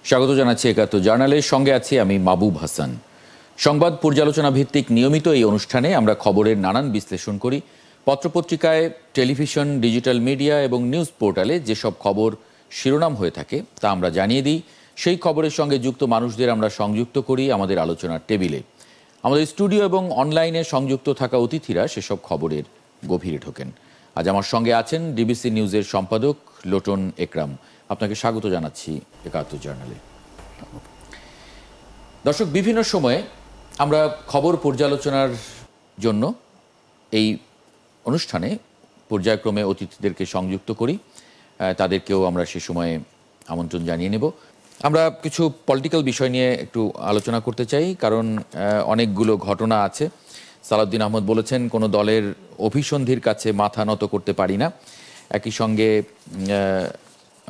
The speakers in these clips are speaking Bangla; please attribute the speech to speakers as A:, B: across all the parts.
A: স্বাগত জানাচ্ছি একাত্তর জার্নালের সঙ্গে আছি আমি মাহবুব হাসান। সংবাদ পর্যালোচনা ভিত্তিক নিয়মিত এই অনুষ্ঠানে আমরা খবরের নানান বিশ্লেষণ করি। পত্রপত্রিকায়, টেলিভিশন, ডিজিটাল মিডিয়া এবং নিউজ পোর্টালে যেসব খবর শিরোনাম হয়ে থাকে তা আমরা জানিয়ে দিই। সেই খবরের সঙ্গে যুক্ত মানুষদের আমরা সংযুক্ত করি আমাদের আলোচনার টেবিলে। আমাদের স্টুডিও এবং অনলাইনে সংযুক্ত থাকা অতিথিরা সেসব খবরের গভীরে ঢোকেন। আজ আমার সঙ্গে আছেন ডিবিসি নিউজের সম্পাদক লোটন একরাম। আপনাকে স্বাগত জানাচ্ছি একাত্তর জার্নালে। দর্শক, বিভিন্ন সময়ে আমরা খবর পর্যালোচনার জন্য এই অনুষ্ঠানে পর্যায়ক্রমে অতিথিদেরকে সংযুক্ত করি, তাদেরকেও আমরা সে সময়ে আমন্ত্রণ জানিয়ে নেব। আমরা কিছু পলিটিক্যাল বিষয় নিয়ে একটু আলোচনা করতে চাই, কারণ অনেকগুলো ঘটনা আছে। সালাউদ্দিন আহমদ বলেছেন, কোনো দলের অভিসন্ধির কাছে মাথা নত করতে পারি না। একই সঙ্গে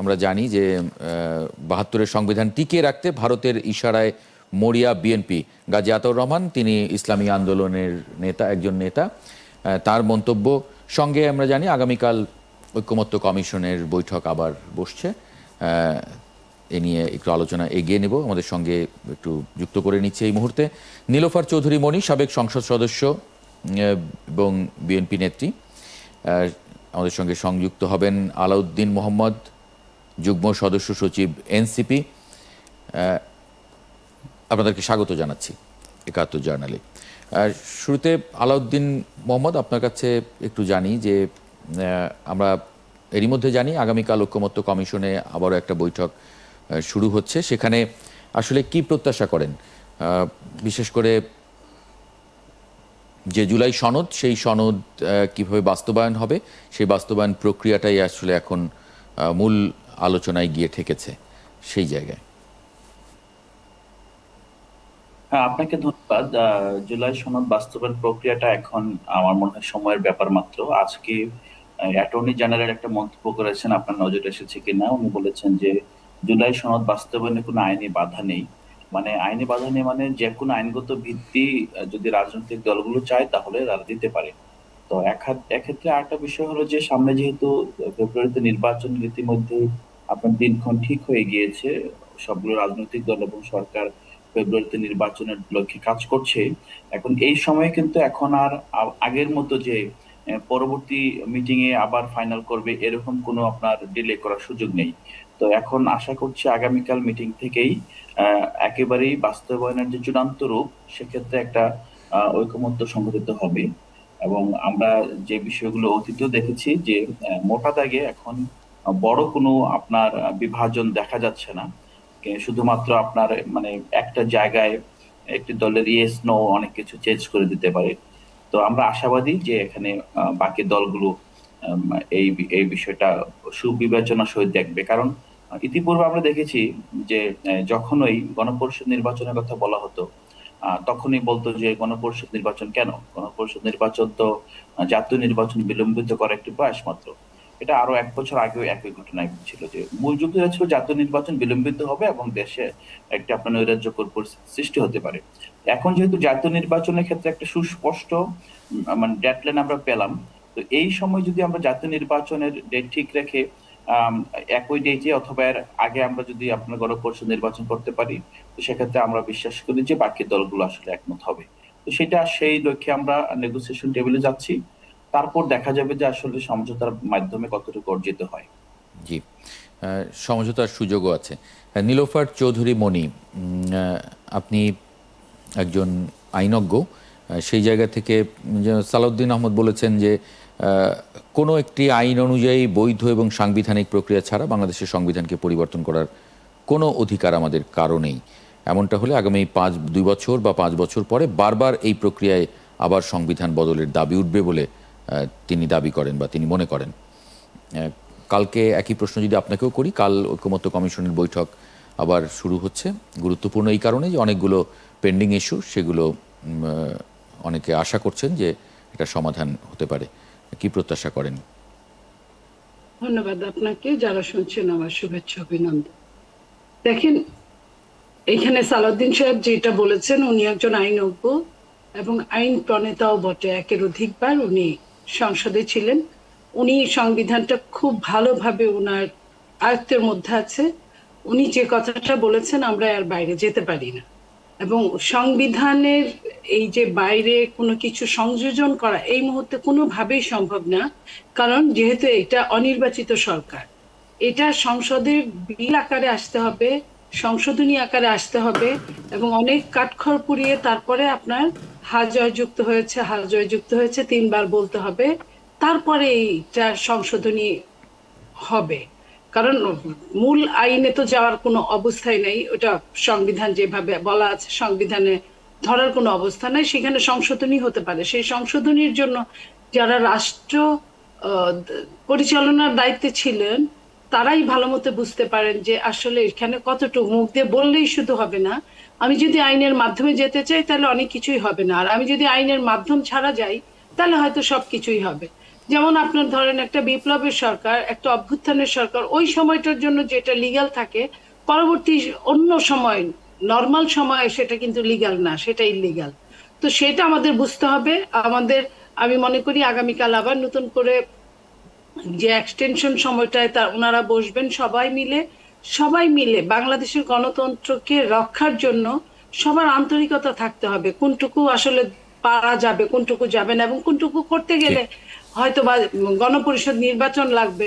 A: আমরা জানি যে ৭২-এর সংবিধান টিকিয়ে রাখতে ভারতের ইশারায় মরিয়া বিএনপি। গাজী আতাউর রহমান, তিনি ইসলামী আন্দোলনের একজন নেতা, তার মন্তব্য সঙ্গে আমরা জানি আগামীকাল ঐকমত্য কমিশনের বৈঠক আবার বসছে। এ নিয়ে একটু আলোচনা এগিয়ে নেব। আমাদের সঙ্গে একটু যুক্ত করে নিচ্ছে এই মুহূর্তে নীলোফার চৌধুরী মণি, সাবেক সংসদ সদস্য এবং বিএনপি নেত্রী। আমাদের সঙ্গে সংযুক্ত হবেন আলাউদ্দিন মোহাম্মদ, যুগ্ম সদস্য সচিব এনসিপি। আপনাদেরকে স্বাগত জানাচ্ছি একাত্তর জার্নালে। শুরুতে আলাউদ্দিন মোহাম্মদ, আপনার কাছে একটু জানি যে আমরা এরই মধ্যে জানি আগামীকাল ঐকমত্য কমিশনে আবারও একটা বৈঠক শুরু হচ্ছে। সেখানে আসলে কি প্রত্যাশা করেন? বিশেষ করে যে জুলাই সনদ, সেই সনদ কিভাবে বাস্তবায়ন হবে, সেই বাস্তবায়ন প্রক্রিয়াটাই আসলে এখন মূল আলোচনায় গিয়ে ঠেকেছে সেই জায়গায়।
B: আপনাকে ধন্যবাদ। জুলাই সনদ বাস্তবায়ন প্রক্রিয়াটা এখন আমার মনে হয় সময়ের ব্যাপার মাত্র। আজকে অ্যাটর্নি জেনারেল একটা মন্তব্য করেছেন, আপনার নজরে এসেছে কিনা। উনি বলেছেন যে জুলাই সনদ বাস্তবায়নে কোনো আইনি বাধা নেই। মানে আইনি বাধা নেই মানে যে কোনো আইনগত ভিত্তি যদি রাজনৈতিক দলগুলো চায় তাহলে তারা দিতে পারে। তো এক্ষেত্রে আরেকটা বিষয় হলো যে সামনে যেহেতু ফেব্রুয়ারিতে নির্বাচন, ইতিমধ্যে আপনার দিনক্ষণ ঠিক হয়ে গিয়েছে, সবগুলো রাজনৈতিক দল এবং সরকার ফেব্রুয়ারিতে নির্বাচনের লক্ষ্যে কাজ করছে। এখন এই সময়ে কিন্তু এখন আর আগের মতো যে পরবর্তী মিটিং এ আবার ফাইনাল করবে এরকম কোনো আপনার ডিলে করার সুযোগ নেই। তো এখন আশা করছি আগামীকাল মিটিং থেকেই একেবারেই বাস্তবায়নের যে চূড়ান্ত রূপ, সেক্ষেত্রে একটা ঐকমত্য সংঘটিত হবে। এবং আমরা যে বিষয়গুলো অতীতেও দেখেছি যে মোটা দাগে এখন বড় কোনো আপনার বিভাজন দেখা যাচ্ছে না। শুধুমাত্র আপনার মানে একটা জায়গায় একটি দলের ইয়েস নো অনেক কিছু চেঞ্জ করে দিতে পারে। তো আমরা আশাবাদী যে এখানে বাকি দলগুলো এই এই বিষয়টা সুবিবেচনা সহিত দেখবে। কারণ ইতিপূর্বে আমরা দেখেছি যে যখনই গণপরিষদ নির্বাচনের কথা বলা হতো তখনই বলতো যে গণপরিষদ নির্বাচন কেন, গণপরিষদ নির্বাচন তো জাতীয় নির্বাচন বিলম্বিত করা একটি প্রয়াস মাত্র। এটা আরো ১ বছর আগেও একই ঘটনায় ছিল যে মূল যুক্তিটা ছিল জাতীয় নির্বাচন বিলম্বিত হবে এবং দেশে একটা আপনার নৈরাজ্যকর পরিস্থিতি সৃষ্টি হতে পারে। এখন যেহেতু জাতীয় নির্বাচনের ক্ষেত্রে একটা সুস্পষ্ট মানে ডেডলাইন আমরা পেলাম, তো এই সময় যদি আমরা জাতীয় নির্বাচনের ডেট ঠিক রেখে একই ডেটে অথবা এর আগে আমরা যদি আপনার গণপরিষদ নির্বাচন করতে পারি, তো সেক্ষেত্রে আমরা বিশ্বাস করি যে বাকি দলগুলো আসলে একমত হবে। তো সেটা সেই লক্ষ্যে আমরা নেগোসিয়েশন টেবিলে যাচ্ছি। তারপর দেখা যাবে যে আসলে সমঝোতার মাধ্যমে কতটুকু অর্জিত হয়।
A: জি, সমঝোতার সুযোগও আছে। নীলোফার চৌধুরী মণি, আপনি একজন আইনজ্ঞ, সেই জায়গা থেকে সালাউদ্দিন আহমদ বলেছেন যে কোনো একটি আইন অনুযায়ী বৈধ এবং সাংবিধানিক প্রক্রিয়া ছাড়া বাংলাদেশের সংবিধানকে পরিবর্তন করার কোনো অধিকার আমাদের কারো নেই। এমনটা হলে আগামী ২ বছর বা ৫ বছর পরে বারবার এই প্রক্রিয়ায় আবার সংবিধান বদলের দাবি উঠবে বলে তিনি দাবি করেন বা তিনি মনে করেন। কালকে একই প্রশ্ন যদি আপনাকেও করি, কাল ঐকমত্য কমিশনের বৈঠক আবার শুরু হচ্ছে। গুরুত্বপূর্ণ এই কারণে যে অনেকগুলো পেন্ডিং ইস্যু, সেগুলো অনেকে আশা করছেন যে এটা সমাধান হতে পারে। কি প্রত্যাশা করেন?
C: ধন্যবাদ আপনাকে। যারা শুনছেন আমার শুভেচ্ছা, অভিনন্দন। দেখেন, এখানে সালাউদ্দিন সাহেব যেটা বলেছেন, উনি একজন আইনজ্ঞ এবং আইন প্রণেতাও বটে। একের অধিকবার উনি সংসদে ছিলেন। উনি সংবিধানটা খুব ভালোভাবে ওনার আয়ত্তের মধ্যে আছে। উনি যে কথাটা বলেছেন আমরা এর বাইরে যেতে পারি না, এবং সংবিধানের এই যে বাইরে কোনো কিছু সংযোজন করা এই মুহূর্তে কোনোভাবেই সম্ভব না। কারণ যেহেতু এটা অনির্বাচিত সরকার, এটা সংসদের বিল আকারে আসতে হবে, সংশোধনী আকারে আসতে হবে, এবং অনেক কাঠখড় পুড়িয়ে তারপরে আপনার হা জয় যুক্ত হয়েছে, হা জয় যুক্ত হয়েছে 3 বার বলতে হবে, তারপরে এইটা সংশোধনী হবে। কারণ মূল আইনে তো যাওয়ার কোনো অবস্থাই নেই, ওটা সংবিধান যেভাবে বলা আছে সংবিধানে ধরার কোনো অবস্থা নাই, সেখানে সংশোধনী হতে পারে। সেই সংশোধনীর জন্য যারা রাষ্ট্র পরিচালনার দায়িত্বে ছিলেন তারাই ভালো মতো বুঝতে পারেন যে আসলে এখানে কতটুকু, মুখ দিয়ে বললেই শুধু হবে না, আমি যদি আইনের মাধ্যমে যেতে চাই তাহলে অনেক কিছুই হবে না, আর আমি যদি আইনের মাধ্যম ছাড়া যাই তাহলে হয়তো সবকিছুই হবে। যেমন আপনার ধরেন একটা বিপ্লবের সরকার, একটা অভ্যুত্থানের সরকার, ওই সময়টার জন্য যেটা লিগ্যাল থাকে পরবর্তী অন্য সময় নর্মাল সময়ে সেটা কিন্তু লিগ্যাল না, সেটা ইলিগ্যাল। তো সেটা আমাদের বুঝতে হবে। আমাদের, আমি মনে করি আগামীকাল আবার নতুন করে যে এক্সটেনশন সময়টায় ওনারা বসবেন সবাই মিলে বাংলাদেশের গণতন্ত্রকে রক্ষার জন্য সবার আন্তরিকতা থাকতে হবে, কোনটুকু আসলে পারা যাবে কোনটুকু যাবে না, এবং কোনটুকু করতে গেলে হয়তো বা গণপরিষদ নির্বাচন লাগবে,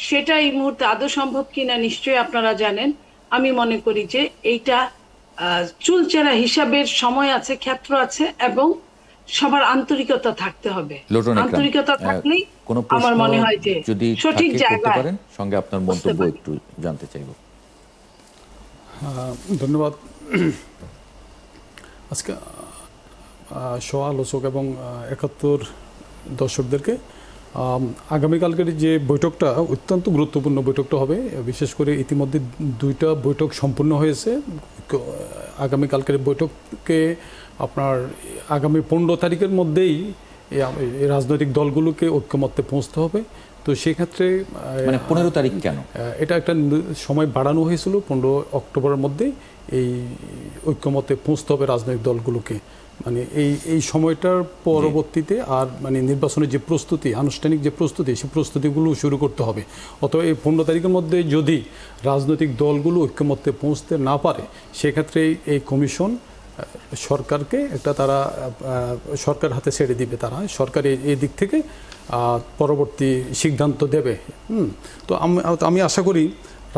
C: সেটা এই মুহূর্তে আদৌ সম্ভব কিনা নিশ্চয়ই আপনারা জানেন। আমি মনে করি যে এইটা চুলচেরা হিসাবের সময় আছে, ক্ষেত্র আছে, এবং সবার আন্তরিকতা থাকতে হবে। আন্তরিকতা থাকলেই আমার মনে হয় যে সঠিক জায়গায়
A: সঙ্গে আপনার মন্তব্য একটু জানতে চাইব।
D: ধন্যবাদ। আজকে সহ-আলোচক এবং 71 দর্শকদেরকে, আগামীকালকের যে বৈঠকটা অত্যন্ত গুরুত্বপূর্ণ বৈঠকটা হবে। বিশেষ করে ইতিমধ্যে 2টা বৈঠক সম্পূর্ণ হয়েছে। আগামীকালকের বৈঠককে আপনার আগামী 15 তারিখের মধ্যেই এই রাজনৈতিক দলগুলোকে ঐক্যমত্যে পৌঁছতে হবে। তো সেক্ষেত্রে
A: মানে 15 তারিখ কেন
D: এটা একটা সময় বাড়ানো হয়েছিল, 15 অক্টোবরের মধ্যে এই ঐক্যমত্যে পৌঁছতে হবে রাজনৈতিক দলগুলোকে। মানে এই সময়টার পরবর্তীতে আর মানে নির্বাচনের যে প্রস্তুতি, আনুষ্ঠানিক যে প্রস্তুতি, সেই প্রস্তুতিগুলো শুরু করতে হবে। অথবা এই 15 তারিখের মধ্যে যদি রাজনৈতিক দলগুলো ঐক্যমত্যে পৌঁছতে না পারে, সেক্ষেত্রে এই কমিশন সরকারকে তারা সরকার হাতে ছেড়ে দিবে। তারা সরকার এই দিক থেকে পরবর্তী সিদ্ধান্ত দেবে। তো আমি আশা করি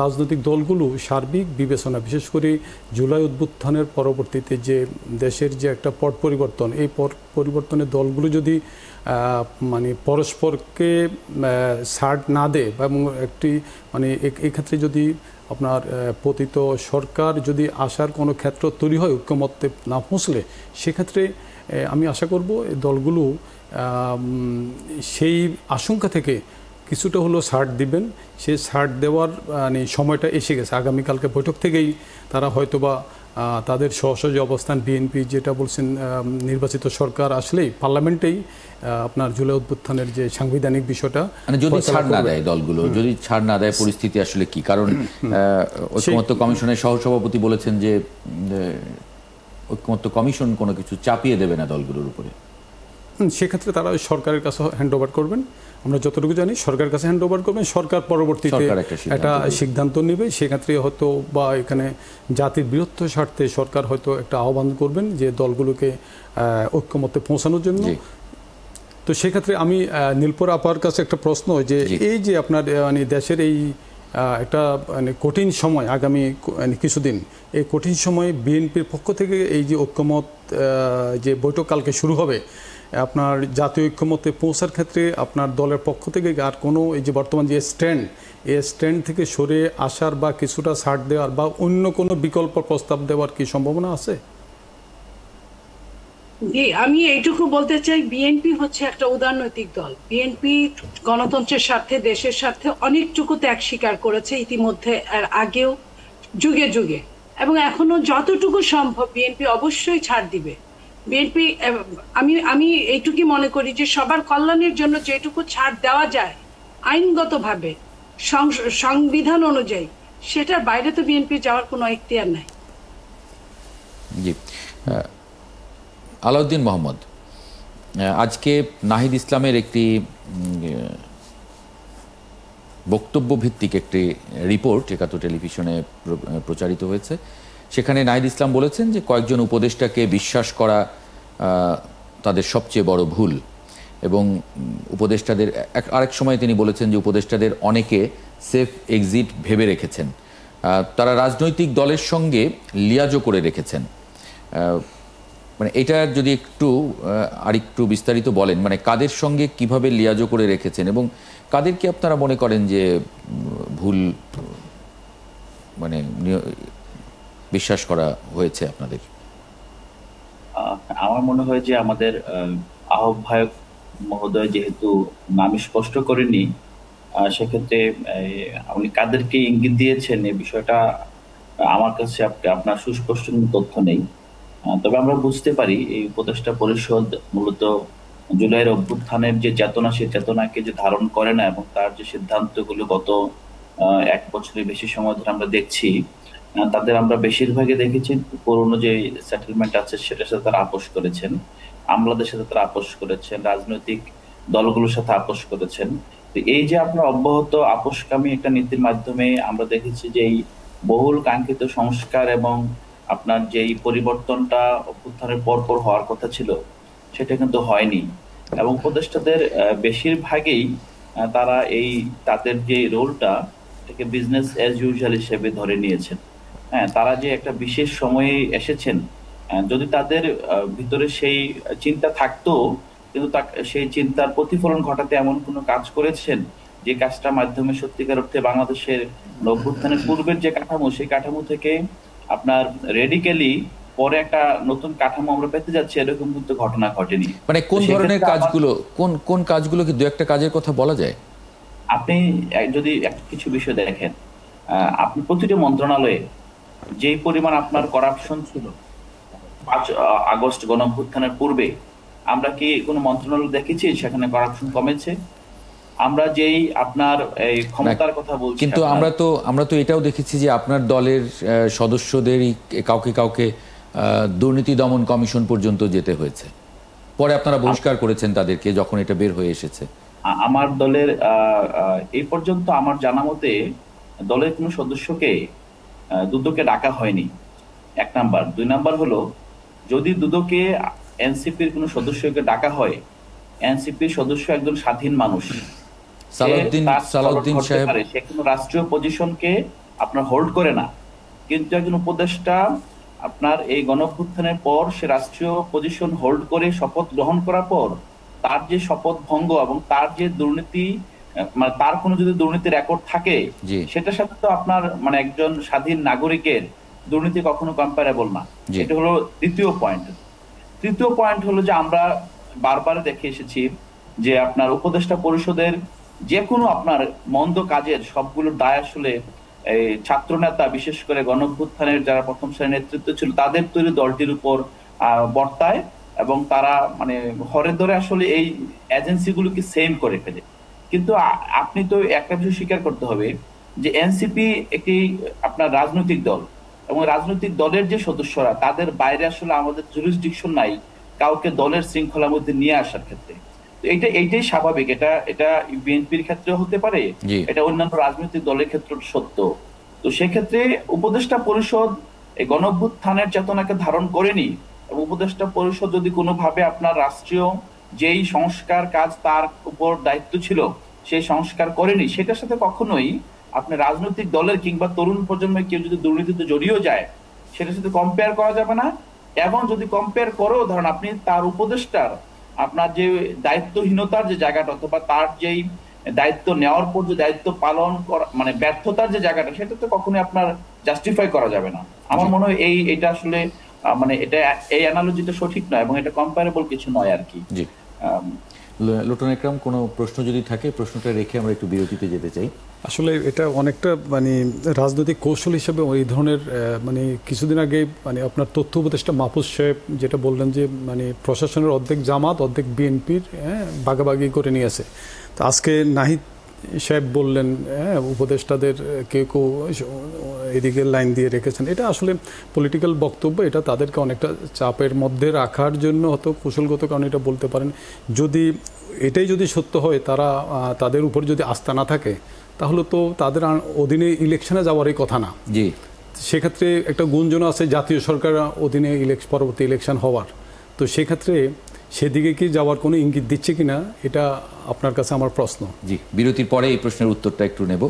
D: রাজনৈতিক দলগুলো সার্বিক বিবেচনা, বিশেষ করে জুলাই অভ্যুত্থানের পরবর্তীতে যে দেশের যে একটা পট পরিবর্তন, এই পট পরিবর্তনের দলগুলো যদি মানে পরস্পরকে ছাড় না দেয় এবং একটি মানে এক্ষেত্রে যদি আপনার পতিত সরকার যদি আসার কোনো ক্ষেত্র তৈরি হয় ঐক্যমত্যে না পৌঁছলে, সেক্ষেত্রে আমি আশা করব এই দলগুলো সেই আশঙ্কা থেকে কিছুটা হলো ছাড় দিবেন। সেই ছাড় দেওয়ার মানে সময়টা এসে গেছে। আগামীকালকে বৈঠক থেকেই তারা হয়তোবা তাদের সহজ অবস্থান, বিএনপি যেটা বলছেন নির্বাচিত সরকার আসলেই পার্লামেন্টেই আপনার জুলাই অভ্যুত্থানের যে সাংবিধানিক বিষয়টা,
A: মানে যদি ছাড় না দেয় দলগুলো, যদি ছাড় না দেয় পরিস্থিতি আসলে কি? কারণ ঐক্যমত্য কমিশনের সহসভাপতি বলেছেন যে ঐক্যমত্য কমিশন কোনো কিছু চাপিয়ে দেবে না দলগুলোর উপরে।
D: সেক্ষেত্রে তারা সরকারের কাছে হ্যান্ড ওভার করবেন। আমরা যতটুকু জানি সরকারের কাছে হ্যান্ড ওভার করবেন, সরকার পরবর্তীতে একটা সিদ্ধান্ত নেবে। সেক্ষেত্রে হয়তো বা এখানে জাতির বৃহত্তর স্বার্থে সরকার হয়তো একটা আহ্বান করবেন যে দলগুলোকে ঐক্যমত্যে পৌঁছানোর জন্য। তো সেক্ষেত্রে আমি নীলপর আপার কাছে একটা প্রশ্ন, যে এই যে আপনার মানে দেশের এই একটা মানে কঠিন সময়, আগামী কিছুদিন এই কঠিন সময়ে বিএনপির পক্ষ থেকে এই যে ঐক্যমত যে বৈঠক কালকে শুরু হবে, আপনার জাতীয় ঐক্যমত্যে পৌঁছার ক্ষেত্রে আপনার দলের পক্ষ থেকে আর কোনো এই যে বর্তমান যে স্ট্যান্ড, এই স্ট্যান্ড থেকে সরে আসার বা কিছুটা ছাড় দেওয়ার বা অন্য কোনো বিকল্প প্রস্তাব দেওয়ার কি সম্ভাবনা আছে?
C: জি, আমি এইটুকু বলতে চাই, বিএনপি হচ্ছে একটা উদারনৈতিক দল। বিএনপি গণতন্ত্রের স্বার্থে, দেশের স্বার্থে অনেকটুকু ত্যাগ স্বীকার করেছে ইতিমধ্যে, আর আগেও যুগে যুগে, এবং এখনো যতটুকু সম্ভব বিএনপি অবশ্যই ছাড় দিবে। বিএনপি, আমি এইটুকুই মনে করি যে সবার কল্যাণের জন্য যেটুকু ছাড় দেওয়া যায় আইনগতভাবে সংবিধান অনুযায়ী, সেটার বাইরে তো বিএনপি যাওয়ার কোনো এখতিয়ার নাই।
A: জি, আলাউদ্দিন মোহাম্মদ, আজকে নাহিদ ইসলামের একটি বক্তব্য ভিত্তিক একটি রিপোর্ট একাত্তর টেলিভিশনে প্রচারিত হয়েছে। সেখানে নাহিদ ইসলাম বলেছেন যে কয়েকজন উপদেষ্টাকে বিশ্বাস করা তাদের সবচেয়ে বড় ভুল, এবং উপদেষ্টাদের আরেক সময় তিনি বলেছেন যে উপদেষ্টাদের অনেকে সেফ এক্সিট ভেবে রেখেছেন, তারা রাজনৈতিক দলের সঙ্গে লিয়াজো করে রেখেছেন। মানে এটা যদি আরেকটু বিস্তারিত বলেন, মানে কাদের সঙ্গে কিভাবে লিয়াজো করে রেখেছেন এবং কাদেরকে আপনারা মনে করেন যে ভুল মানে বিশ্বাস করা হয়েছে আপনাদের?
B: আমার মনে হয় যে আমাদের আহ্বায়ক মহোদয় যেহেতু নাম স্পষ্ট করেনি, সেক্ষেত্রে উনি কাদেরকে ইঙ্গিত দিয়েছেন এই বিষয়টা আমার কাছে আপনার সুস্পষ্ট তথ্য নেই। তবে আমরা বুঝতে পারি এই উপদেষ্টা পরিষদ মূলত জুলাইয়ের অভ্যুত্থানের যে চেতনা, সেই চেতনাকে যে ধারণ করে না এবং তার যে সিদ্ধান্তগুলো গত 1 বছরের বেশি সময় ধরে আমরা দেখছি, তাদের আমরা বেশিরভাগই দেখেছি পুরনো যে সেটেলমেন্ট আছে সেটার সাথে তারা আপোষ করেছেন, আমলাদের সাথে তারা আপোষ করেছেন, রাজনৈতিক দলগুলোর সাথে আপোষ করেছেন। তো এই যে আপনার অব্যাহত আপোষকামী একটা নীতির মাধ্যমে আমরা দেখেছি যে এই বহুল কাঙ্ক্ষিত সংস্কার এবং আপনার যেই পরিবর্তনটা অভ্যুত্থানের পরপর হওয়ার কথা ছিল সেটা কিন্তু হয়নি। এবং উপদেষ্টাদের বেশিরভাগই তারা তাদের যে রোলটা এটাকে বিজনেস অ্যাজ ইউজুয়াল হিসেবে ধরে নিয়েছেন। হ্যাঁ, তারা যে একটা বিশেষ সময়ে এসেছেন, যদি তাদের ভিতরে সেই চিন্তা থাকতো, কিন্তু সেই চিন্তার প্রতিফলন ঘটাতে এমন কোনো কাজ করেছেন যে কাজটার মাধ্যমে সত্যিকার অর্থে বাংলাদেশের অভ্যুত্থানের পূর্বের যে কাঠামো, সেই কাঠামো থেকে আপনার রেডিক্যালি পরে একটা নতুন কাঠামো আমরা পেতে যাচ্ছি, এরকম কিন্তু ঘটনা ঘটেনি।
A: মানে কোন ধরনের কাজগুলো, কোন কাজগুলো কি দু একটা কাজের কথা বলা যায়?
B: আপনি যদি কিছু বিষয় দেখেন, আপনি প্রতিটি মন্ত্রণালয়ে যেই পরিমাণ আপনার করাপশন ছিল 5 আগস্ট গণঅভ্যুত্থানের পূর্বে, আমরা কি কোনো মন্ত্রণালয় দেখেছি সেখানে কারাপশন কমেছে? আমরা যেই আপনার এই ক্ষমতার কথা বলছি,
A: কিন্তু আমরা তো এটাও দেখেছি যে আপনার দলের সদস্যদেরই কাউকে দুর্নীতি দমন কমিশন পর্যন্ত যেতে হয়েছে, পরে আপনারা বহিষ্কার করেছেন তাদেরকে যখন এটা বের হয়ে এসেছে।
B: আমার দলের এই পর্যন্ত আমার জানা মতে দলের কোনো সদস্যকে দুদকে ডাকা হয়নি, 1 নাম্বার। 2 নাম্বার হলো, যদি দুদকে এনসিপির কোনো সদস্যকে ডাকা হয়, এনসিপির সদস্য একজন স্বাধীন মানুষ,
A: সালাউদ্দিন সাহেব
B: সে কোনো রাষ্ট্রীয় পজিশনকে আপনার হোল্ড করে না, কিন্তু একজন উপদেষ্টা আপনার এই গণঅভ্যুত্থানের পর সে রাষ্ট্রীয় পজিশন হোল্ড করে শপথ গ্রহণ করার পর তার যে শপথ ভঙ্গ এবং তার যে দুর্নীতি, মানে তার কোনো যদি দুর্নীতি রেকর্ড থাকে, সেটার সাথে তো আপনার মানে একজন স্বাধীন নাগরিকের দুর্নীতি কখনো কম্পারেবল না। এটা হলো দ্বিতীয় পয়েন্ট। তৃতীয় পয়েন্ট হলো যে আমরা বারবার দেখে এসেছি যে আপনার উপদেষ্টা পরিষদের যে কোনো আপনার মন্দ কাজের সবগুলোর দায় আসলে এই ছাত্র নেতা, বিশেষ করে গণঅভ্যুত্থানের যারা প্রথম শ্রেণীর নেতৃত্ব ছিল তাদের তৈরি দলটির উপর বর্তায়, এবং তারা মানে হরে ধরে আসলে এই এজেন্সিগুলোকে সেম করে ফেলে। কিন্তু আপনি তো একটা বিষয় স্বীকার করতে হবে যে এনসিপি একটি আপনার রাজনৈতিক দল, এবং রাজনৈতিক দলের যে সদস্যরা তাদের বাইরে আসলে আমাদের জুরিসডিকশন নাই কাউকে দলের শৃঙ্খলার মধ্যে নিয়ে আসার ক্ষেত্রে। এইটাই স্বাভাবিক, এটা বিএনপির ক্ষেত্রেও হতে পারে, এটা অন্যান্য রাজনৈতিক দলের ক্ষেত্রে সত্য। তো সেক্ষেত্রে উপদেষ্টা পরিষদ এই গণঅভ্যুত্থানের চেতনাকে ধারণ করেনি, এবং উপদেষ্টা পরিষদ যদি কোনোভাবে আপনার রাষ্ট্রীয় যেই সংস্কার কাজ তার উপর দায়িত্ব ছিল সেই সংস্কার করেনি, সেটার সাথে কখনোই আপনি রাজনৈতিক দলের কিংবা তরুণ প্রজন্মের কেউ যদি দুর্নীতিতে জড়িয়ে যায় সেটার সাথে কম্পেয়ার করা যাবে না। এবং যদি কম্পেয়ার করেও ধরেন আপনি তার উপদেষ্টার আপনার যে দায়িত্বহীনতার যে জায়গাটা, অথবা তার যেই দায়িত্ব নেওয়ার পর যে দায়িত্ব পালন করা মানে ব্যর্থতার যে জায়গাটা, সেটা তো কখনোই আপনার জাস্টিফাই করা যাবে না। আমার মনে হয় এটা আসলে মানে এটা এই অ্যানালজিটা সঠিক নয় এবং এটা কম্পারেবল কিছু নয় আর কি।
A: লুটন একরাম, কোনো প্রশ্ন যদি থাকে প্রশ্নটা রেখে আমরা একটু বিরতিতে যেতে চাই।
D: আসলে এটা অনেকটা মানে রাজনৈতিক কৌশল হিসেবে এই ধরনের মানে কিছুদিন আগে মানে আপনার তথ্য উপদেষ্টা মাহফুজ সাহেব যেটা বললেন যে মানে প্রশাসনের অর্ধেক জামাত অর্ধেক বিএনপির ভাগাভাগি করে নিয়েছে। তো আজকে নাহিদ সাহেব বললেন উপদেষ্টাদের কেউ এদিকে লাইন দিয়ে রেখেছেন। এটা আসলে পলিটিক্যাল বক্তব্য, এটা তাদেরকে অনেকটা চাপের মধ্যে রাখার জন্য হয়তো কৌশলগত কারণে এটা বলতে পারেন। যদি এটাই যদি সত্য হয়, তাদের উপর যদি আস্থা না থাকে তাহলে তো তাদের অধীনে ইলেকশনে যাওয়ারই কথা না।
A: জি,
D: সেক্ষেত্রে একটা গুঞ্জন আছে জাতীয় সরকার অধীনে পরবর্তী ইলেকশন হওয়ার, তো সেক্ষেত্রে সেদিকে কি যাওয়ার কোনো ইঙ্গিত দিচ্ছে কিনা, এটা আপনার কাছে আমার প্রশ্ন।
A: জি, বিরতির পরে এই প্রশ্নের উত্তরটা একটু নেব।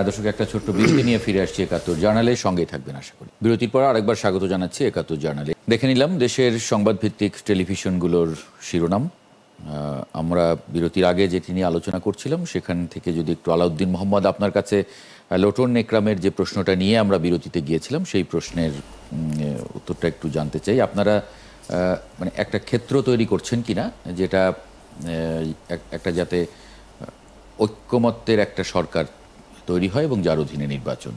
A: দর্শক, একটা ছোট্ট বিরতি নিয়ে ফিরে আসছি একাত্তর জার্নালে, সঙ্গেই থাকবেন আশা করি। বিরতির পর আরেকবার স্বাগত জানাচ্ছি একাত্তর জার্নালে। দেখে নিলাম দেশের সংবাদভিত্তিক টেলিভিশনগুলোর শিরোনাম। আমরা বিরতির আগে যেটি নিয়ে আলোচনা করছিলাম সেখান থেকে যদি একটু আলাউদ্দিন মোহাম্মদ আপনার কাছে লোটন একরামের যে প্রশ্নটা নিয়ে আমরা বিরতিতে গিয়েছিলাম সেই প্রশ্নের উত্তরটা একটু জানতে চাই। আপনারা মানে একটা ক্ষেত্র তৈরি করছেন কিনা যেটা একটা যাতে ঐক্যমত্যের একটা সরকার তৈরি হয় এবং যার অধীনে নির্বাচন?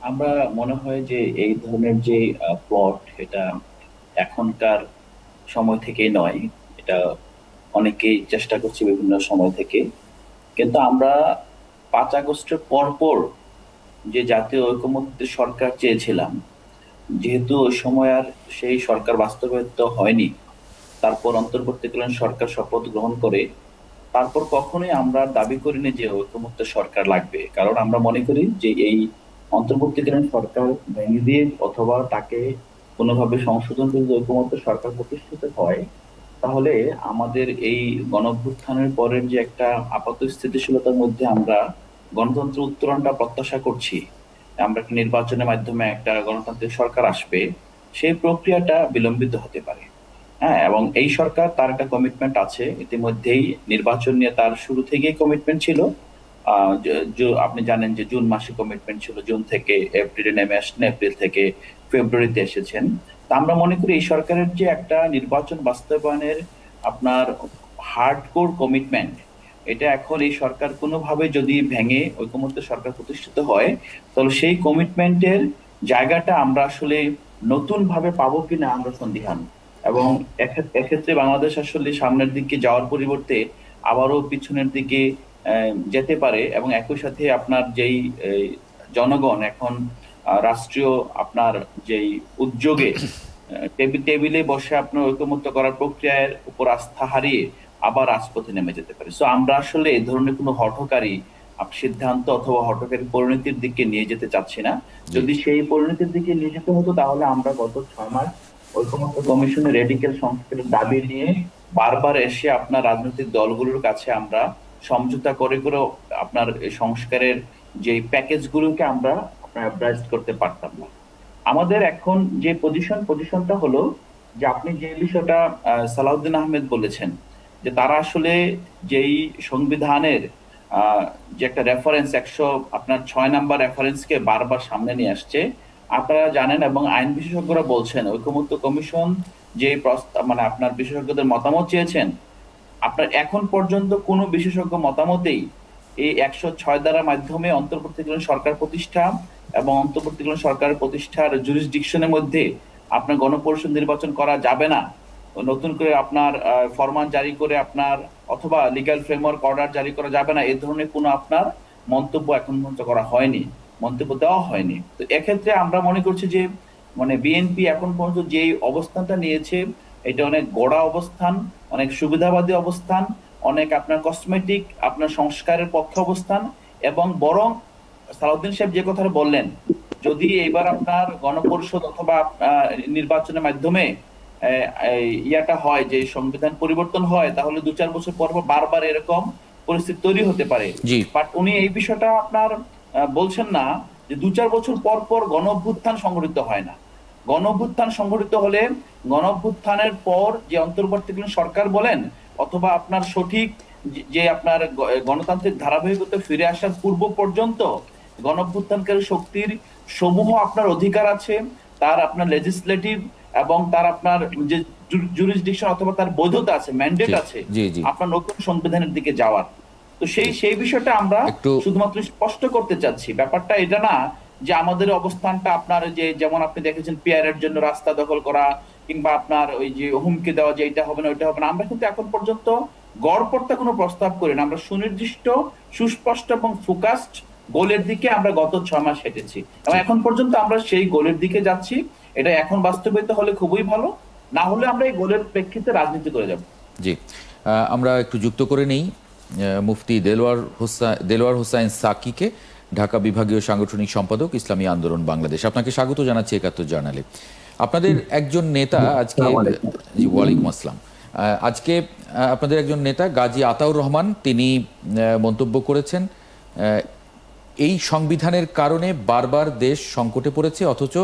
B: আমরা মনে হয় যে এই ধরনের যে প্লট, এটা এখনকার সময় থেকেই নয়, এটা অনেকেই চেষ্টা করছে বিভিন্ন সময় থেকে। কিন্তু আমরা 5 আগস্টের পরপর যে জাতীয় ঐকমত্যের সরকার চেয়েছিলাম, যেহেতু ওই সময় আর সেই সরকার বাস্তবায়িত হয়নি, তারপর অন্তর্বর্তীকালীন সরকার শপথ গ্রহণ করে, তারপর কখনোই আমরা দাবি করিনি যে ঐকমত্য সরকার লাগবে। কারণ আমরা মনে করি যে এই অন্তর্বর্তীকালীন সরকার ভেঙে দিয়ে অথবা তাকে কোনোভাবে সংশোধন করে যদি ঐকমত্য সরকার প্রতিষ্ঠিত হয়, তাহলে আমাদের এই গণঅভ্যুত্থানের পরের যে একটা আপাত স্থিতিশীলতার মধ্যে আমরা গণতন্ত্র উত্তরণটা প্রত্যাশা করছি, আমরা একটা নির্বাচনের মাধ্যমে একটা গণতান্ত্রিক সরকার আসবে, সেই প্রক্রিয়াটা বিলম্বিত হতে পারে। হ্যাঁ, এবং এই সরকার তার একটা কমিটমেন্ট আছে, ইতিমধ্যেই নির্বাচন নিয়ে তার শুরু থেকেই কমিটমেন্ট ছিল। আপনি জানেন যে জুন মাসে কমিটমেন্ট ছিল, জুন থেকে এপ্রিলে নেমে আসছেন, এপ্রিল থেকে ফেব্রুয়ারিতে এসেছেন। তা আমরা মনে করি এই সরকারের যে একটা নির্বাচন বাস্তবায়নের আপনার হার্ডকোর কমিটমেন্ট, এটা এখন এই সরকার কোনোভাবে যদি ভেঙে ঐকমত্য সরকার প্রতিষ্ঠিত হয়, তাহলে সেই কমিটমেন্টের জায়গাটা আমরা আসলে নতুন ভাবে পাবো কিনা আমরা সন্দিহান। এবং এক্ষেত্রে বাংলাদেশ আসলে সামনের দিকে যাওয়ার পরিবর্তে আবারও পিছনের দিকে যেতে পারে। এবং একই সাথে আপনার যেই জনগণ এখন রাষ্ট্রীয় আপনার যেই উদ্যোগে টেবিলে বসে আপনার ঐকমত্য করার প্রক্রিয়ার উপর আস্থা হারিয়ে আবার রাজপথে নেমে যেতে পারে। সো আমরা আসলে এই ধরনের কোনো হঠকারী সিদ্ধান্ত অথবা হঠকারী পরিণতির দিকে নিয়ে যেতে চাচ্ছি না। যদি সেই পরিণতির দিকে নিয়ে যেতে হতো, তাহলে আমরা গত 6 মাস ঐকমত্য কমিশনের রেডিক্যাল সংস্কারের দাবি নিয়ে বারবার এসে আপনার রাজনৈতিক দলগুলোর কাছে আমরা সমঝোতা করে করে আপনার সংস্কারের যে প্যাকেজগুলোকে আমরা আপনার করতে পারতাম না। আমাদের এখন যে পজিশনটা হলো যে আপনি যে বিষয়টা সালাউদ্দিন আহমেদ বলেছেন, যে তারা আসলে যেই সংবিধানের যে একটা রেফারেন্স 106 নাম্বার রেফারেন্সকে বারবার সামনে নিয়ে আসছে। আপনারা জানেন এবং আইন বিশেষজ্ঞরা বলছেন ঐকমত্য কমিশন যে প্রস্তাব মানে আপনার বিশেষজ্ঞদের মতামত চেয়েছেন, আপনার এখন পর্যন্ত কোনো বিশেষজ্ঞ মতামতেই এই 106 ধারার মাধ্যমে অন্তর্বর্তীকালীন সরকার প্রতিষ্ঠা এবং অন্তর্বর্তীকালীন সরকারের প্রতিষ্ঠার জুরিসডিকশনের মধ্যে আপনার গণপরিষদ নির্বাচন করা যাবে না, নতুন করে আপনার ফরমান জারি করে আপনার অথবা লিগ্যাল ফ্রেমওয়ার্ক অর্ডার জারি করা যাবে না, এই ধরনের কোনো আপনার মন্তব্য এখন পর্যন্ত করা হয়নি, মন্তব্য দেওয়া হয়নি। তো এক্ষেত্রে আমরা মনে করছি যে মানে বিএনপি এখন পর্যন্ত যে অবস্থানটা নিয়েছে, এটা অনেক গোড়া অবস্থান, অনেক সুবিধাবাদী অবস্থান, অনেক আপনার কসমেটিক আপনার সংস্কারের পক্ষে অবস্থান। এবং বরং সালাউদ্দিন সাহেব যে কথাটা বললেন, যদি এবার আপনার গণপরিষদ অথবা নির্বাচনের মাধ্যমে ইয়াটা হয় যে সংবিধান পরিবর্তন হয়, তাহলে 2-4 বছর পর বারবার এরকম পরিস্থিতি তৈরি হতে পারে। বাট উনি এই বিষয়টা আপনার বলছেন না যে 2-4 বছর পর পর গণ অভ্যুত্থান সংঘটিত হয় না। গণ অভ্যুত্থান সংঘটিত হলে গণ অভ্যুত্থানের পর যে অন্তর্বর্তীকালীন সরকার বলেন অথবা আপনার সঠিক যে আপনার গণতান্ত্রিক ধারাবাহিকতা ফিরে আসার পূর্ব পর্যন্ত গণ অভ্যুত্থানকারী শক্তির সমূহ আপনার অধিকার আছে, তার আপনার লেজিসলেটিভ এবং তার আপনার যে জুরিসডিকশন অথবা তার বৈধতা আছে, ম্যান্ডেট আছে আপনার নতুন সংবিধানের দিকে যাওয়ার। তো সেই বিষয়টা আমরা শুধুমাত্র স্পষ্ট করতে চাচ্ছি। ব্যাপারটা এটা না যে আমাদের অবস্থানটা আপনার যে যেমন আপনি দেখেছেন পিআরের জন্য রাস্তা দখল করা কিংবা আপনার ওই যে হুমকি দেওয়া যে এটা হবে না ওইটা হবে না, আমরা কিন্তু এখন পর্যন্ত গড়পড়তা কোনো প্রস্তাব করি না। আমরা সুনির্দিষ্ট, সুস্পষ্ট এবং ফোকাসড গোলের দিকে আমরা গত 6 মাস হেঁটেছি এবং এখন পর্যন্ত আমরা সেই গোলের দিকে যাচ্ছি। এটা এখন বাস্তবায়িত হলে খুবই ভালো, না হলে আমরা এই গোলের প্রেক্ষিতে রাজনীতি করে যাব।
A: জি, আমরা একটু যুক্ত করে নেই মুফতি দেলোয়ার হোসাইন সাকিকে, ঢাকা বিভাগীয় সাংগঠনিক সম্পাদক, ইসলামী আন্দোলন বাংলাদেশ। আপনাকে স্বাগত জানাচ্ছি ৭১ জার্নালে। আপনাদের একজন নেতা আজকে, জি ওয়ালাইকুম আসসালাম, আজকে আপনাদের একজন নেতা গাজী আতাউর রহমান তিনি মন্তব্য করেছেন এই সংবিধানের কারণে বারবার দেশ সংকটে পড়েছে, অথচ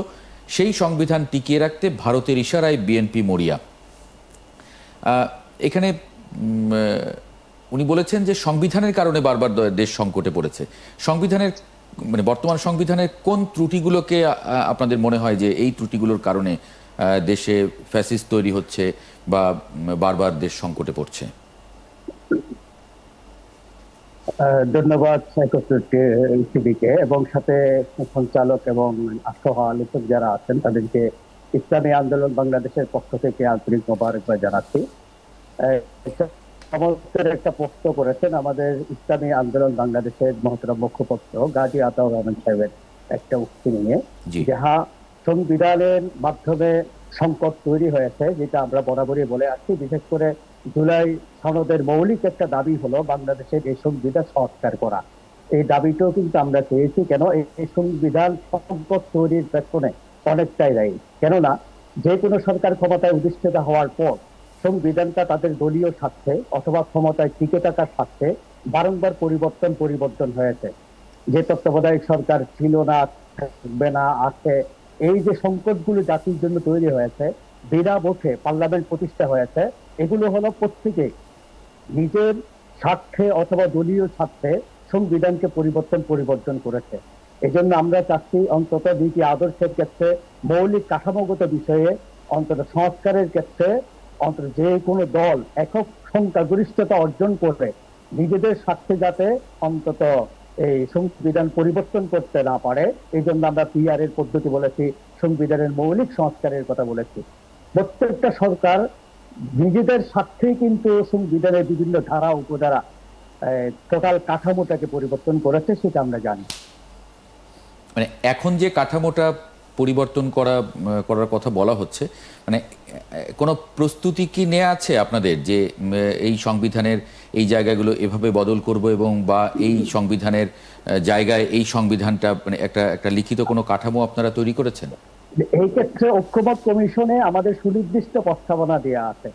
A: সেই সংবিধান টিকিয়ে রাখতে ভারতের ইশারায় বিএনপি মরিয়া। এখানে উনি বলেছেন যে সংবিধানের কারণে বারবার দেশ সংকটে পড়েছে। সংবিধানের মানে বর্তমান সংবিধানের কোন ত্রুটিগুলোকে আপনাদের মনে হয় যে এই ত্রুটিগুলোর কারণে দেশে ফ্যাসিস্ট তৈরি হচ্ছে বা বারবার দেশ সংকটে পড়ছে?
E: ধন্যবাদ টিভিকে এবং সাথে সঞ্চালক এবং আলোচক যারা আছেন তাদেরকে ইসলামী আন্দোলন বাংলাদেশের পক্ষ থেকে আন্তরিক মোবারকবাদ জানাচ্ছি। চমৎকার একটা প্রশ্ন করেছেন আমাদের ইসলামী আন্দোলন বাংলাদেশের মহতরম মুখপাত্র গাজী আতাউর রহমান সাহেবের একটা উক্তি নিয়ে, যাহা সংবিধানের মাধ্যমে সংকট তৈরি হয়েছে, যেটা আমরা বরাবরই বলে আসছি। বিশেষ করে জুলাই সনদের মৌলিক একটা দাবি হলো বাংলাদেশের এই সংবিধান সংস্কার করা। এই দাবিটাও কিন্তু আমরা চেয়েছি। কেন এই সংবিধান সংকট তৈরির পেছনে অনেকটাই দায়ী। কেননা যে কোনো সরকার ক্ষমতায় অধিষ্ঠিত হওয়ার পর সংবিধানটা তাদের দলীয় স্বার্থে অথবা ক্ষমতায় টিকে থাকার স্বার্থে বারংবার পরিবর্তন হয়েছে। যে তত্ত্বাবধায়ক সরকার ছিল না, থাকবে না, আছে, এই যে সংকটগুলো জাতির জন্য তৈরি হয়েছে, বিনা ভোটে পার্লামেন্ট প্রতিষ্ঠা হয়েছে, এগুলো হলো প্রত্যেকে নিজের স্বার্থে অথবা দলীয় স্বার্থে সংবিধানকে পরিবর্তন করেছে। এই জন্য আমরা চাচ্ছি অন্তত দুইটি আদর্শের ক্ষেত্রে, মৌলিক কাঠামোগত বিষয়ে অন্তত সংস্কারের ক্ষেত্রে অন্তত যে কোনো দল একক সংখ্যাগরিষ্ঠতা অর্জন করে নিজেদের স্বার্থে যাতে অন্তত এই সংবিধান পরিবর্তন করতে না পারে, এই জন্য আমরা পিআর এর পদ্ধতি বলেছি, সংবিধানের মৌলিক সংস্কারের কথা বলেছি। প্রত্যেকটা সরকার নিজেদের স্বার্থেই কিন্তু সংবিধানের বিভিন্ন ধারা উপধারা টোটাল কাঠামোটাকে পরিবর্তন করেছে, সেটা আমরা জানি।
A: মানে এখন যে কাঠামোটা পরিবর্তন করার কথা বলা হচ্ছে, মানে কোনো প্রস্তুতি কি নেওয়া আছে আপনাদের যে এই সংবিধানের এই জায়গাগুলো এভাবে বদল করব এবং বা এই সংবিধানের জায়গায় এই সংবিধানটা মানে একটা লিখিত কোনো কাঠামো আপনারা তৈরি করেছেন?
E: এই ক্ষেত্রে ঐক্যমত কমিশনে আমাদের সুনির্দিষ্ট প্রস্তাবনা দেওয়া আছে।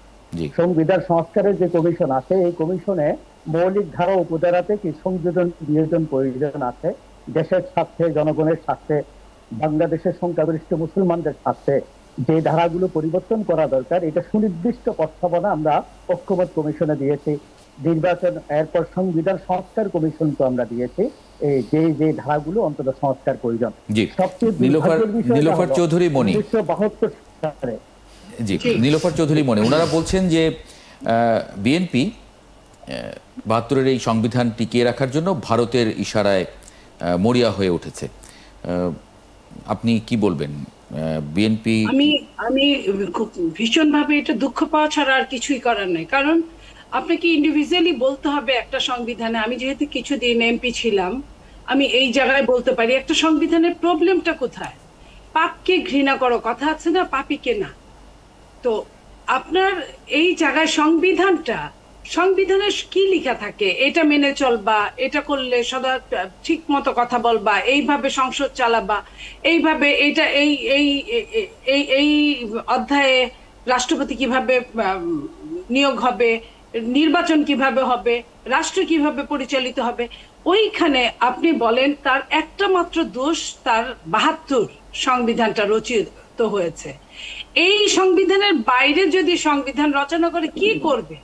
E: সংবিধান সংস্কারের যে কমিশন আছে, এই কমিশনে মৌলিক ধারা উপধারাতে কি সংযোজন বিয়োজন প্রয়োজন আছে, দেশের স্বার্থে, জনগণের স্বার্থে, বাংলাদেশের সংখ্যাগরিষ্ঠ মুসলমানদের স্বার্থে যে ধারাগুলো পরিবর্তন করা দরকার, এটা সুনির্দিষ্ট প্রস্তাবনা আমরা ঐক্যমত কমিশনে দিয়েছি। নির্বাচন এরপর সংবিধান সংস্কার কমিশনকে আমরা দিয়েছি যে ধারাগুলো অন্তত সংস্কার প্রয়োজন।
A: নীলোফার চৌধুরী মনি,
E: 1972 সালে
A: নীলোফার চৌধুরী মনি ওনারা বলছেন যে বিএনপি ৭২-এর এই সংবিধান টিকিয়ে রাখার জন্য ভারতের ইশারায় মরিয়া হয়ে উঠেছে। আপনি কি বলবেন? বিএনপি
C: আমি ভীষণভাবে এটা দুঃখ পাওয়া ছাড়া আর কিছুই করার নাই। কারণ আপনাকে ইন্ডিভিজুয়ালি বলতে হবে একটা সংবিধানে, আমি যেহেতু কিছুদিন এমপি ছিলাম, আমি এই জায়গায় বলতে পারি একটা সংবিধানের প্রবলেমটা কোথায়। পাপকে ঘৃণা করো, কথা আছে না, পাপীকে না। তো আপনার এই জায়গায় সংবিধানের কি লেখা থাকে, এটা মেনে চলবা, এটা করলে সদা ঠিক মতো কথা বলবা, এইভাবে সংসদ চালাবা, এইভাবে এটা এই অধ্যায়ে রাষ্ট্রপতি কিভাবে নিয়োগ হবে, নির্বাচন কিভাবে হবে, রাষ্ট্র কিভাবে পরিচালিত হবে, ওইখানে আপনি বলেন তার একটা মাত্র দোষ, তার ৭২ সংবিধানটা রচিত হয়েছে। এই সংবিধানের বাইরে যদি সংবিধান রচনা করে কি করবে?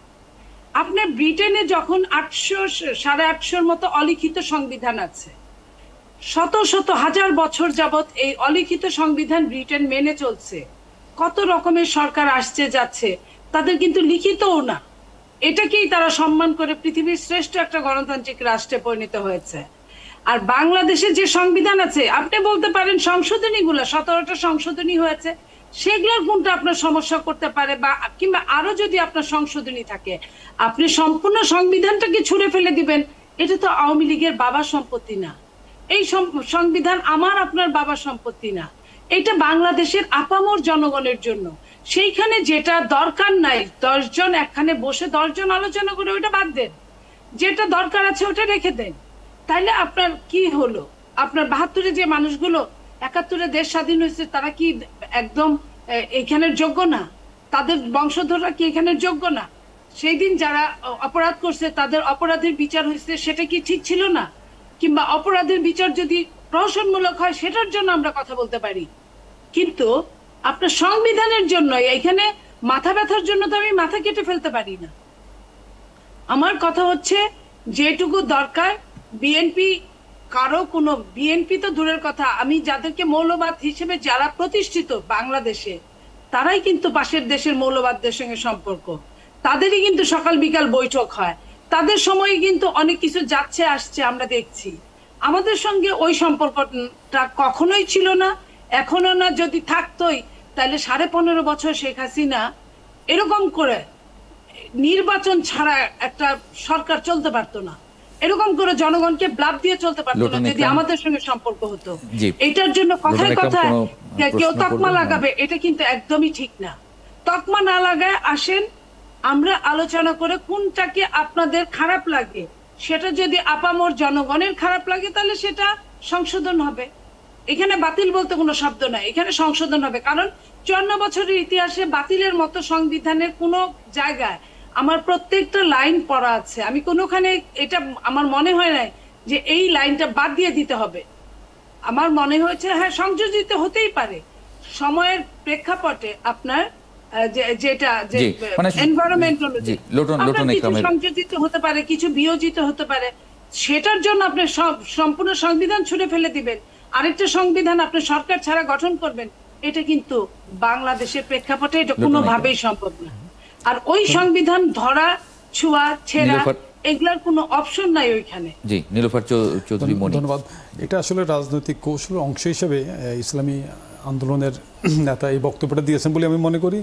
C: আপনার ব্রিটেনে যখন 800-850 মতো অলিখিত সংবিধান আছে, শত শত হাজার বছর যাবত এই অলিখিত সংবিধান ব্রিটেন মেনে চলছে। কত রকমের সরকার আসছে যাচ্ছে, তাদের কিন্তু লিখিতও না। এটাকেই তারা সম্মান করে পৃথিবীর শ্রেষ্ঠ একটা গণতান্ত্রিক রাষ্ট্রে পরিণত হয়েছে। আর বাংলাদেশের যে সংবিধান আছে, আপনি বলতে পারেন সংশোধনীগুলো 17টা সংশোধনী হয়েছে, সেগুলোর কোনটা আপনার সমস্যা করতে পারে, বা কিংবা আরো যদি আপনার সংশোধনী থাকে, আপনি সম্পূর্ণ সংবিধানটাকে ছুঁড়ে ফেলে দিবেন। এটা তো আওয়ামী লীগের বাবার সম্পত্তি না, এই সংবিধান আমার আপনার বাবার সম্পত্তি না, এটা বাংলাদেশের আপামর জনগণের জন্য। সেইখানে যেটা দরকার নাই, 10 জন একখানে বসে 10 জন আলোচনা করে ওইটা বাদ দেন। যেটা দরকার আছে ওটা রেখে দেন। তাইলে আপনার কি হলো? আপনার ৭২-এ যে মানুষগুলো ৭১-এ দেশ স্বাধীন হয়েছে তারা কি একদম এখানের যোগ্য না? তাদের বংশধররা কি এখানের যোগ্য না? সেই দিন যারা অপরাধ করছে তাদের অপরাধের বিচার হয়েছে, সেটা কি ঠিক ছিল না? কিংবা অপরাধের বিচার যদি প্রহসনমূলক হয় সেটার জন্য আমরা কথা বলতে পারি, কিন্তু আপনার সংবিধানের জন্য এখানে মাথা ব্যথার জন্য তো আমি মাথা কেটে ফেলতে পারি না। আমার কথা হচ্ছে যেটুকু দরকার বিএনপি বিএনপি তো দূরের কথা, আমি যাদেরকে মৌলবাদ হিসেবে যারা প্রতিষ্ঠিত বাংলাদেশে তারাই কিন্তু পাশের দেশের মৌলবাদদের সঙ্গে সম্পর্ক, তাদেরই কিন্তু সকাল বিকাল বৈঠক হয়, তাদের সময়ে কিন্তু অনেক কিছু যাচ্ছে আসছে আমরা দেখছি। আমাদের সঙ্গে ওই সম্পর্কটা কখনোই ছিল না, এখনো না। যদি থাকতোই তাহলে 15.5 বছর শেখ হাসিনা এরকম করে নির্বাচন ছাড়া একটা সরকার চলতে পারতো না, এরকম করে জনগণকে ব্লাব দিয়ে চলতে পারতো না যদি আমাদের সঙ্গে সম্পর্ক হতো। এটার জন্য কথায় কথায় কেউ তকমা লাগাবে, এটা কিন্তু একদমই ঠিক না। তকমা না লাগায় আসেন, আমরা আলোচনা করে কোনটাকে আপনাদের খারাপ লাগে, সেটা যদি আপামর জনগণের খারাপ লাগে তাহলে সেটা সংশোধন হবে। এখানে বাতিল বলতে কোনো শব্দ নাই, এখানে সংশোধন হবে। কারণ 54 বছরের ইতিহাসে বাতিলের মতো সংবিধানের কোনো জায়গায় আমার প্রত্যেকটা লাইন পড়া আছে, আমি কোনোখানে এটা আমার মনে হয় নাই যে এই লাইনটা বাদ দিয়ে দিতে হবে। আমার মনে হয়েছে হ্যাঁ সংযোজিত হতেই পারে সময়ের প্রেক্ষাপটে, আপনার যেটা যে এনভায়রনমেন্ট অনুযায়ী সংযোজিত হতে পারে, কিছু বিয়োজিত হতে পারে, সেটার জন্য আপনি সম্পূর্ণ সংবিধান ছুঁড়ে ফেলে দিবেন, আরেকটা সংবিধান আপনি সরকার ছাড়া গঠন করবেন, এটা কিন্তু বাংলাদেশের প্রেক্ষাপটে এটা কোনোভাবেই সম্ভব না। আর ওই সংবিধান ধরা ছোঁয়া ছেঁড়া এগুলার কোনো অপশন নাই ওইখানে।
A: জি, নীলুফার চৌধুরী মনি।
D: ধন্যবাদ। এটা আসলে রাজনৈতিক কৌশলের অংশ হিসেবে ইসলামী আন্দোলনের নেতা এই বক্তব্যটা দিয়েছেন বলে আমি মনে করি।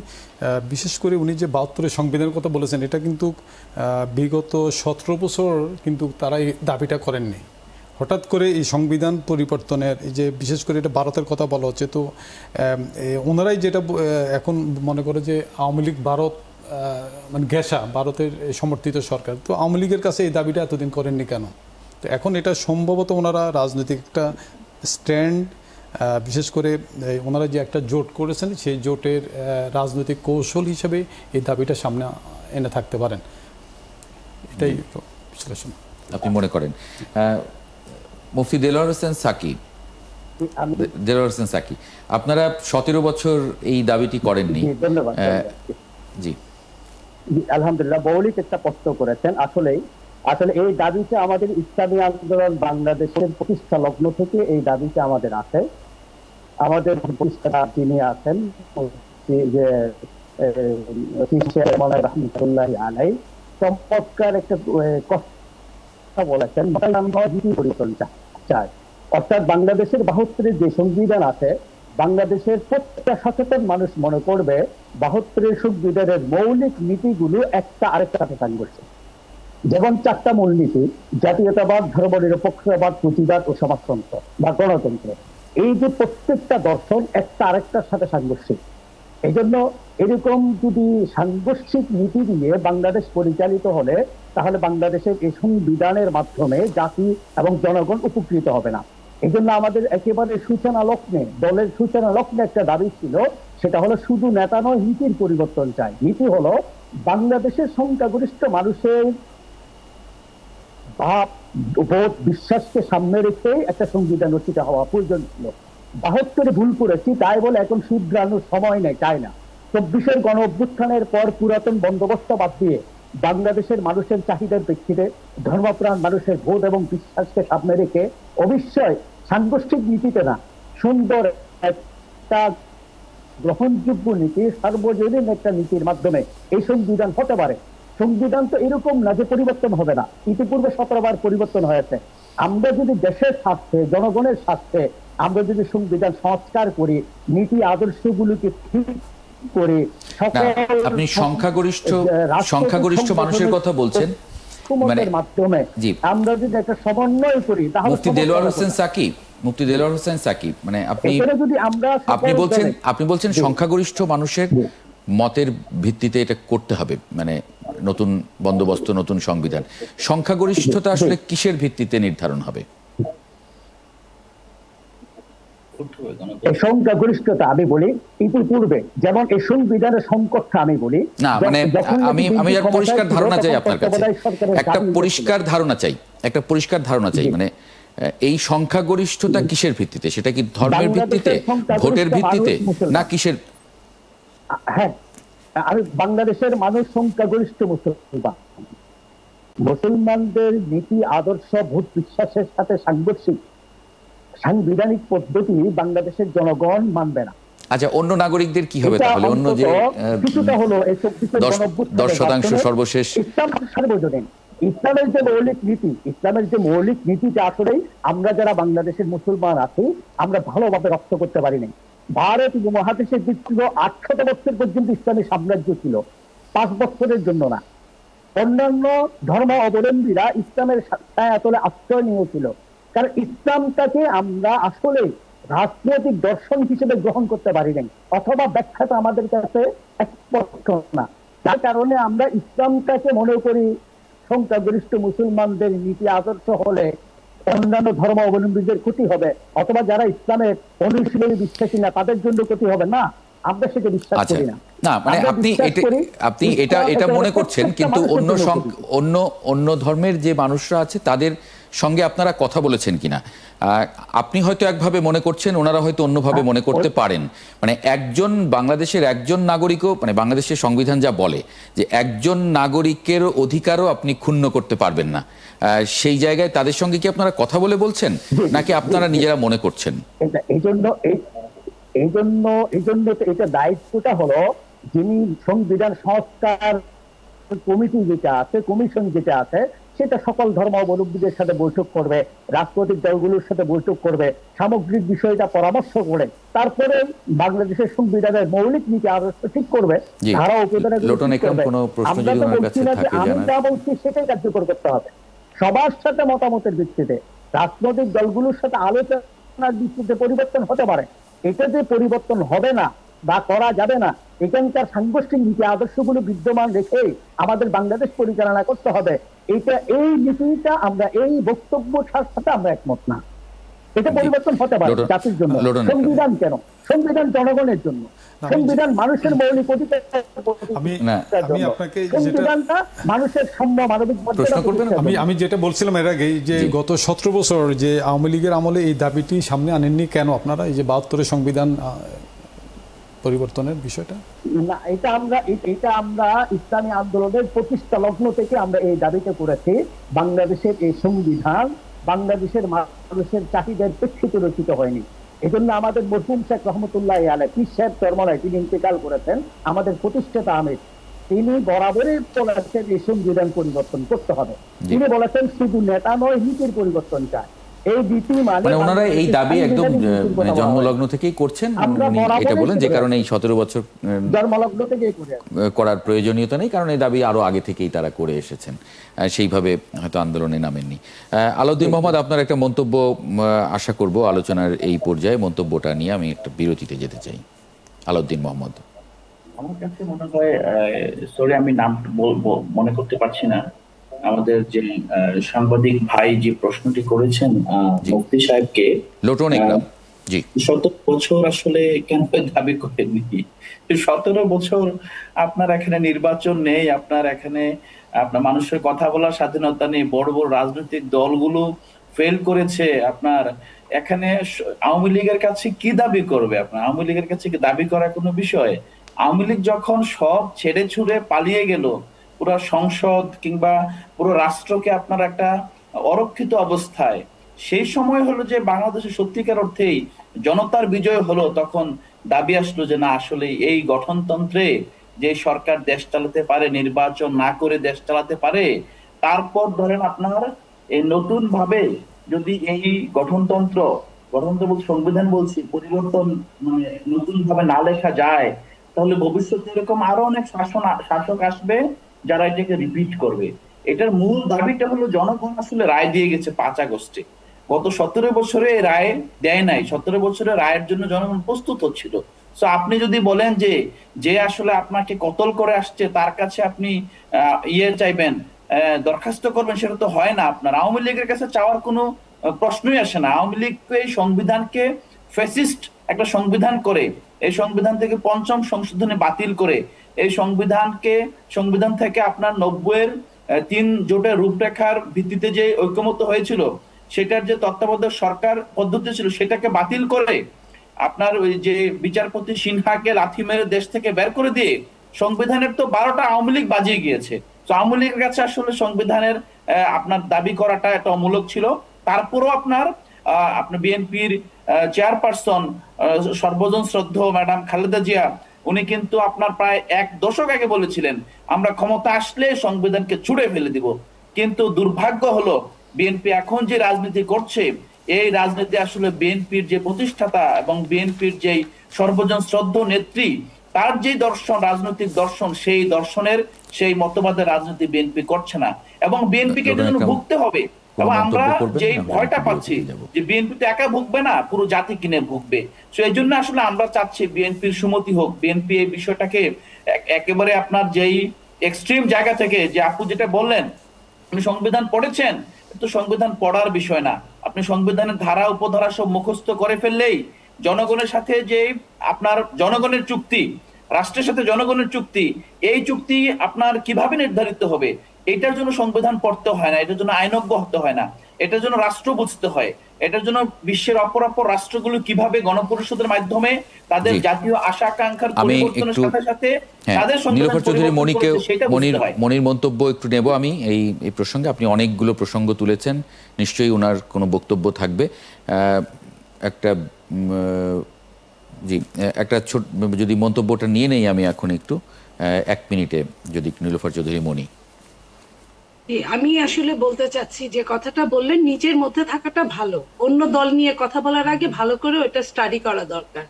D: বিশেষ করে উনি যে ৭২-এর সংবিধানের কথা বলেছেন, এটা কিন্তু বিগত 17 বছর কিন্তু তারা এই দাবিটা করেননি। হঠাৎ করে এই সংবিধান পরিবর্তনের এই যে বিশেষ করে এটা ভারতের কথা বলা হচ্ছে, তো ওনারাই যেটা এখন মনে করে যে আওয়ামী লীগ ভারত মানে ঘেঁষা ভারতের সমর্থিত সরকার, তো আওয়ামী লীগের কাছে এই দাবিটা এতদিন করেননি কেন? তো এখন এটা সম্ভবত ওনারা রাজনৈতিক একটা স্ট্যান্ড, বিশেষ করে ওনারা যে একটা জোট করেছেন সেই জোটের রাজনৈতিক কৌশল হিসেবে এই দাবিটা সামনে এনে থাকতে পারেন, এটাই বিশ্লেষণ
A: আপনি মনে করেন। মুফতি দেলোয়ার হোসেন সাকি, আপনারা 17 বছর এই দাবিটি করেননি।
E: ধন্যবাদ।
A: জি,
E: আলহামদুলিল্লাহ, মৌলিক একটা প্রশ্ন করেছেন। আসলে এই দাবিটা আমাদের ইসলামী আন্দোলন বাংলাদেশের প্রতিষ্ঠা লগ্ন থেকে এই দাবিটা আমাদের আছে। আমাদের প্রতিষ্ঠাতা যিনি আছেন যে রহমতুল্লাহ আলাই, চমৎকার একটা কথা বলেছেন, পরিবর্তন চায়। অর্থাৎ বাংলাদেশের ৭২-এর যে সংবিধান আছে, বাংলাদেশের প্রত্যেকটা সচেতন মানুষ মনে করবে ৭২-এর সংবিধানের মৌলিক নীতিগুলো একটা আরেকটার সাথে সাংঘর্ষিক। যেমন 4টা মূলনীতি: জাতীয়তাবাদ, ধর্মনিরপেক্ষতাবাদ, পুঁজিবাদ ও সমাজতন্ত্র বা গণতন্ত্র। এই যে প্রত্যেকটা দর্শন একটা আরেকটার সাথে সাংঘর্ষিক। এই জন্য এরকম যদি সাংঘর্ষিক নীতি দিয়ে বাংলাদেশ পরিচালিত হলে তাহলে বাংলাদেশের এই সংবিধানের মাধ্যমে জাতি এবং জনগণ উপকৃত হবে না। এই জন্য আমাদের একেবারে সূচনা লগ্নে, দলের সূচনা লগ্নে একটা দাবি ছিল, সেটা হলো শুধু নেতা নয়, নীতির পরিবর্তন চাই। নীতি হলো বাংলাদেশের সংখ্যাগরিষ্ঠ মানুষের ভাব, বোধ, বিশ্বাসকে সামনে রেখে একটা সংবিধান রচিত হওয়া প্রয়োজন ছিল। ৭২-এ ভুল করেছি তাই বলে এখন শুধরানোর সময় নেই, তাই না। ২৪-এর গণ অভ্যুত্থানের পর পুরাতন বন্দোবস্ত বাদ দিয়ে বাংলাদেশের মানুষের চাহিদার প্রেক্ষিতে ধর্মপ্রাণ মানুষের বোধ এবং বিশ্বাসকে সামনে রেখে অবশ্যই সাংঘর্ষিক নীতিতে না, সুন্দর একটা গ্রহণযোগ্য নীতি, সার্বজনীন একটা নীতির মাধ্যমে এই সংবিধান হতে পারে। সংবিধান তো এরকম না যে পরিবর্তন হবে না, ইতিপূর্বে 17 বার পরিবর্তন হয়েছে। আমরা যদি দেশের স্বার্থে, জনগণের স্বার্থে আমরা যদি সংবিধান সংস্কার করি, নীতি আদর্শগুলোকে ঠিক করে,
A: আপনি সংখ্যাগরিষ্ঠ মানুষের কথা বলছেন, মানে
E: মাধ্যমে আমরা যদি একটা সমন্বয় করি তাহলে
A: মুফতি দেলোয়ার হোসেন সাকি মানে আপনি বলছেন সংখ্যাগরিষ্ঠ মানুষের মতের ভিত্তিতে এটা করতে হবে, মানে নতুন বন্দোবস্ত, নতুন সংবিধান, সংখ্যাগরিষ্ঠতা আসলে কিসের ভিত্তিতে নির্ধারণ হবে?
E: সংখ্যাগরিষ্ঠতা আমি বলি ইতিপূর্বে যেমন এই সংবিধানের সংকটটা আমি বলি
A: না, মানে আমি আর পরিষ্কার ধারণা চাই আপনার কাছে, একটা পরিষ্কার ধারণা চাই মানে এই সংখ্যাগরিষ্ঠতা কিসের ভিত্তিতে? সেটা কি ধর্মের ভিত্তিতে, ভোটের ভিত্তিতে, না কিসের?
E: হ্যাঁ, আমি বাংলাদেশের মানুষ সংখ্যাগরিষ্ঠ মুসলমানদের নীতি আদর্শ ভোট বিশ্বাসের সাথে সাংবিধানিক পদ্ধতি বাংলাদেশের জনগণ মানবে না।
A: আচ্ছা, অন্য নাগরিকদের কি হবে তাহলে? অন্য যে 10% সর্বশেষ
E: ইসলাম সার্বজনীন, ইসলামের যে মৌলিক নীতিটা আসলেই আমরা যারা বাংলাদেশের মুসলমান আছি আমরা ভালোভাবে রক্ষা করতে পারিনি। ভারত উপমহাদেশের দীর্ঘ 800 বছর পর্যন্ত ইসলামী সাম্রাজ্য ছিল, 5 বছরের জন্য না। অন্যান্য ধর্ম অবলম্বীরা ইসলামের ছায়াতলে আশ্রয় নিয়েছিল, কারণ ইসলামটাকে আমরা আসলে রাজনৈতিক দর্শন হিসেবে গ্রহণ করতে পারি নাই, অথবা ব্যাখ্যাটা আমাদের কাছে স্পষ্ট না। যার কারণে আমরা ইসলামটাকে মনে করি সংখ্যাগরিষ্ঠ মুসলমানদের নীতি আদর্শ হলে অন্যান্য ধর্ম অবলম্বীদের ক্ষতি হবে, অথবা যারা ইসলামের অনুশীলনী বিশ্বাসী না তাদের জন্য ক্ষতি হবে না, আমরা সেটা বিশ্বাস করি না।
A: না, মানে আপনি এটা মনে করছেন, কিন্তু অন্য ধর্মের যে মানুষরা আছে তাদের সঙ্গে আপনারা কথা বলেছেন কিনা? আপনি হয়তো একভাবে মনে করছেন, ওনারা হয়তো অন্যভাবে মনে করতে পারেন। মানে বাংলাদেশের একজন নাগরিকও, মানে বাংলাদেশের সংবিধান যা বলে যে একজন নাগরিকের অধিকারও আপনি ক্ষুণ্ণ করতে পারবেন না, সেই জায়গায় তাদের সঙ্গে কি আপনারা কথা বলে বলছেন, নাকি আপনারা নিজেরা মনে করছেন?
E: এই জন্য এটা দায়িত্বটা হলো যিনি সংবিধান সংস্কার কমিটি যেটা আছে, কমিশন যেটা আছে, সেটা সকল ধর্মাবলম্বীদের সাথে বৈঠক করবে, রাজনৈতিক দলগুলোর সাথে বৈঠক করবে, সামগ্রিক বিষয়টা পরামর্শ করে তারপরে বাংলাদেশের সংবিধানের মৌলিক নীতি আদর্শ ঠিক করবে, ধারা উপধারা সেটাই কার্যকর করতে হবে। সবার সাথে মতামতের ভিত্তিতে, রাজনৈতিক দলগুলোর সাথে আলোচনার ভিত্তিতে পরিবর্তন হতে পারে। এটা যে পরিবর্তন হবে না বা করা যাবে না, এখানকার সাংগঠনিক নীতি আদর্শগুলো বিদ্যমান রেখে আমাদের বাংলাদেশ পরিচালনা করতে হবে, এই নীতিটা আমরা, এই বক্তব্যের সাথে আমরা একমত না। এটা পরিবর্তন হতে পারে জাতির জন্য। সংবিধান কেন? সংবিধান জনগণের জন্য, সংবিধান মানুষের মৌলিক অধিকার, সংবিধানটা মানুষের সাম্য মানবিক মর্যাদা।
D: আমি যেটা বলছিলাম এর আগে, যে গত 17 বছর যে আওয়ামী লীগের আমলে এই দাবিটি সামনে আনেননি কেন আপনারা, এই যে 72 সংবিধান পরিবর্তনের বিষয়টা?
E: না, এটা আমরা ইসলামী আন্দোলনের প্রতিষ্ঠা লগ্ন থেকে আমরা এই দাবিটা করেছি। বাংলাদেশের এই সংবিধান বাংলাদেশের মানুষের চাহিদার প্রেক্ষিতে রচিত হয়নি। এই জন্য আমাদের মরহুম শেখ রহমতুল্লাহ আলাইহি, পীর সাহেব চরমনায় তিনি ইন্তেকাল করেছেন, আমাদের প্রতিষ্ঠাতা আমির, তিনি বরাবরই বলেছেন এই সংবিধান পরিবর্তন করতে হবে। তিনি বলেছেন শুধু নেতা নয়, নীতির পরিবর্তন চায়। এই নীতি মানে
A: ওনারা এই দাবি একদম জন্মলগ্ন থেকেই করছেন, এটা বলেন, যে কারণে এই 17 বছর
E: জন্মলগ্ন থেকেই
A: করার প্রয়োজনীয়তা নেই, কারণ এই দাবি আরো আগে থেকেই তারা করে এসেছেন, সেইভাবে হয়তো আন্দোলনে নামেননি। আলাউদ্দিন মোহাম্মদ, আপনার একটা মন্তব্য আশা করব আলোচনার এই পর্যায়ে। মন্তব্যটা নিয়ে আমি একটা বিরতিতে যেতে চাই। আলাউদ্দিন মোহাম্মদ।
B: আমার কাছে মনে হয়, সরি আমি নাম মনে করতে পারছি না, আমাদের যে সাংবাদিক ভাই যে প্রশ্নটি করেছেন মুফতি সাহেবকে,
A: 17
B: বছর আসলে কেন দাবি করেননি? 17 বছর আপনার এখানে নির্বাচন নেই, আপনার মানুষের কথা বলার স্বাধীনতা নেই, বড় বড় রাজনৈতিক দলগুলো ফেল করেছে, আপনার এখানে আওয়ামী লীগের কাছে কি দাবি করবে? আপনার আওয়ামী লীগের কাছে কি দাবি করার কোনো বিষয়? আওয়ামী লীগ যখন সব ছেড়ে ছুড়ে পালিয়ে গেল, পুরো সংসদ কিংবা পুরো রাষ্ট্রকে আপনার একটা অরক্ষিত অবস্থায়, সেই সময় হলো যে বাংলাদেশের সত্যিকার অর্থেই জনতার বিজয় হলো, তখন দাবি আসলো যে না, আসলে এই গঠনতন্ত্রে যে সরকার দেশ চালাতে পারে, নির্বাচন না করে দেশ চালাতে পারে, তারপর ধরেন আপনার এই নতুন ভাবে যদি এই গঠনতন্ত্র সংবিধান বলছি পরিবর্তন, মানে নতুন ভাবে না লেখা যায়, তাহলে ভবিষ্যতে এরকম আরো অনেক শাসক আসবে যারা এটাকে রিপিট করবে। এটার মূল দাবিটা হলো জনগণ আসলে রায় দিয়ে গেছে 5 আগস্টে। গত 17 বছরে রায় দেয় নাই, 17 বছরের রায়ের জন্য জনগণ প্রস্তুত হচ্ছিল, সো আপনি যদি বলেন যে যে আসলে আপনাকে কতল করে আসছে তার কাছে আপনি চাইবেন, দরখাস্ত করবেন, সেটা তো হয় না। আপনার আওয়ামী লীগের কাছে চাওয়ার কোনো প্রশ্নই আসে না। আওয়ামী লীগ এই সংবিধানকে ফ্যাসিস্ট একটা সংবিধান করে, এই সংবিধান থেকে ৫ম সংশোধনী বাতিল করে, এই সংবিধান থেকে আপনার ৯০-এর ৩ জোটের রূপরেখার ভিত্তিতে যে ঐকমত্য হয়েছিল, সেটার যে তত্ত্বাবধায়ক সরকার পদ্ধতি ছিল সেটাকে বাতিল করে আপনার ওই যে বিচারপতি সিনহাকে লাথি মেরে দেশ থেকে বের করে দিয়ে সংবিধানের তো ১২টা আওয়ামী লীগ বাজিয়ে গিয়েছে। তো আওয়ামী লীগের কাছে আসলে সংবিধানের আপনার দাবি করাটা একটা অমূলক ছিল। তারপরও আপনার বিএনপির চেয়ারপারসন সর্বজন শ্রদ্ধ ম্যাডাম খালেদা জিয়া, উনি কিন্তু আপনার প্রায় ১ দশক আগে বলেছিলেন আমরা ক্ষমতা আসলে সংবিধানকে ছুঁড়ে ফেলে দিব। কিন্তু দুর্ভাগ্য হলো বিএনপি এখন যে রাজনীতি করছে, এই রাজনীতি আসলে বিএনপির যে প্রতিষ্ঠাতা এবং বিএনপির যে সর্বজন শ্রদ্ধ নেত্রী, তার যে দর্শন, রাজনৈতিক দর্শন, সেই দর্শনের সেই মতবাদের রাজনীতি বিএনপি করছে না এবং বিএনপিকে এটার জন্য ভুগতে হবে। এবং আমরা যে ভয়টা পাচ্ছি যে বিএনপি তো একা ভুগবে না, পুরো জাতি কিনে ভুগবে। তো এই জন্য আসলে আমরা চাচ্ছি বিএনপির সুমতি হোক। বিএনপি এই বিষয়টাকে একেবারে আপনার যেই এক্সট্রিম জায়গা থেকে, যে আপু যেটা বললেন আপনি সংবিধান পড়েছেন, তো সংবিধান পড়ার বিষয় না। আপনি সংবিধানের ধারা উপধারা সব মুখস্থ করে ফেললেই জনগণের সাথে যে আপনার জনগণের চুক্তি, রাষ্ট্রের সাথে জনগণের চুক্তি, এই চুক্তি আপনার কিভাবে নির্ধারিত হবে, এটার জন্য সংবিধান পড়তে হয় না, এটার জন্য আইনজ্ঞ হতে হয় না, এটার জন্য রাষ্ট্র বুঝতে হয়। এটার জন্য বিশ্বের অপর রাষ্ট্রগুলো কিভাবে গণপরিষদের মাধ্যমে তাদের জাতীয় আশা আকাঙ্ক্ষার পরিবর্তনের সাথে সাথে তাদের সংবিধান পরিবর্তন করতে, সেটা বুঝতে হয়।
A: মনির মন্তব্য একটু নেব আমি এই প্রসঙ্গে। আপনি অনেকগুলো প্রসঙ্গ তুলেছেন, নিশ্চয়ই ওনার কোনো বক্তব্য থাকবে। একটা ছোট যদি মন্তব্যটা নিয়ে নেই আমি এখন একটু ১ মিনিটে, যদি নীলোফার চৌধুরী মনি।
C: আমি আসলে বলতে চাচ্ছি যে কথাটা বললেন নিজের মধ্যে থাকাটা ভালো, অন্য দল নিয়ে কথা বলার আগে ভালো করে ওটা স্টাডি করা দরকার।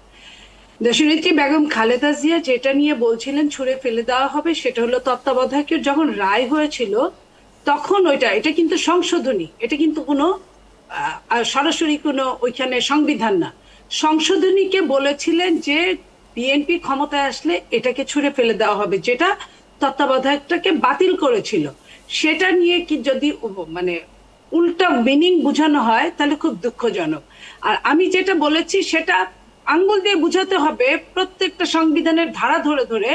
C: দেশনেত্রী বেগম খালেদা জিয়া যেটা নিয়ে বলছিলেন ছুঁড়ে ফেলে দেওয়া হবে, সেটা হলো তত্ত্বাবধায়কের যখন রায় হয়েছিল তখন এটা কিন্তু সংশোধনী, এটা কিন্তু কোনো সরাসরি কোনো ওইখানে সংবিধান না। সংশোধনীকে বলেছিলেন যে বিএনপি ক্ষমতায় আসলে এটাকে ছুঁড়ে ফেলে দেওয়া হবে, যেটা তত্ত্বাবধায়কটাকে বাতিল করেছিল। সেটা নিয়ে কি যদি মানে উল্টা মিনিং বোঝানো হয় তাহলে খুব দুঃখজনক। আর আমি যেটা বলেছি সেটা আঙ্গুল দিয়ে বুঝাতে হবে প্রত্যেকটা সংবিধানের ধারা ধরে ধরে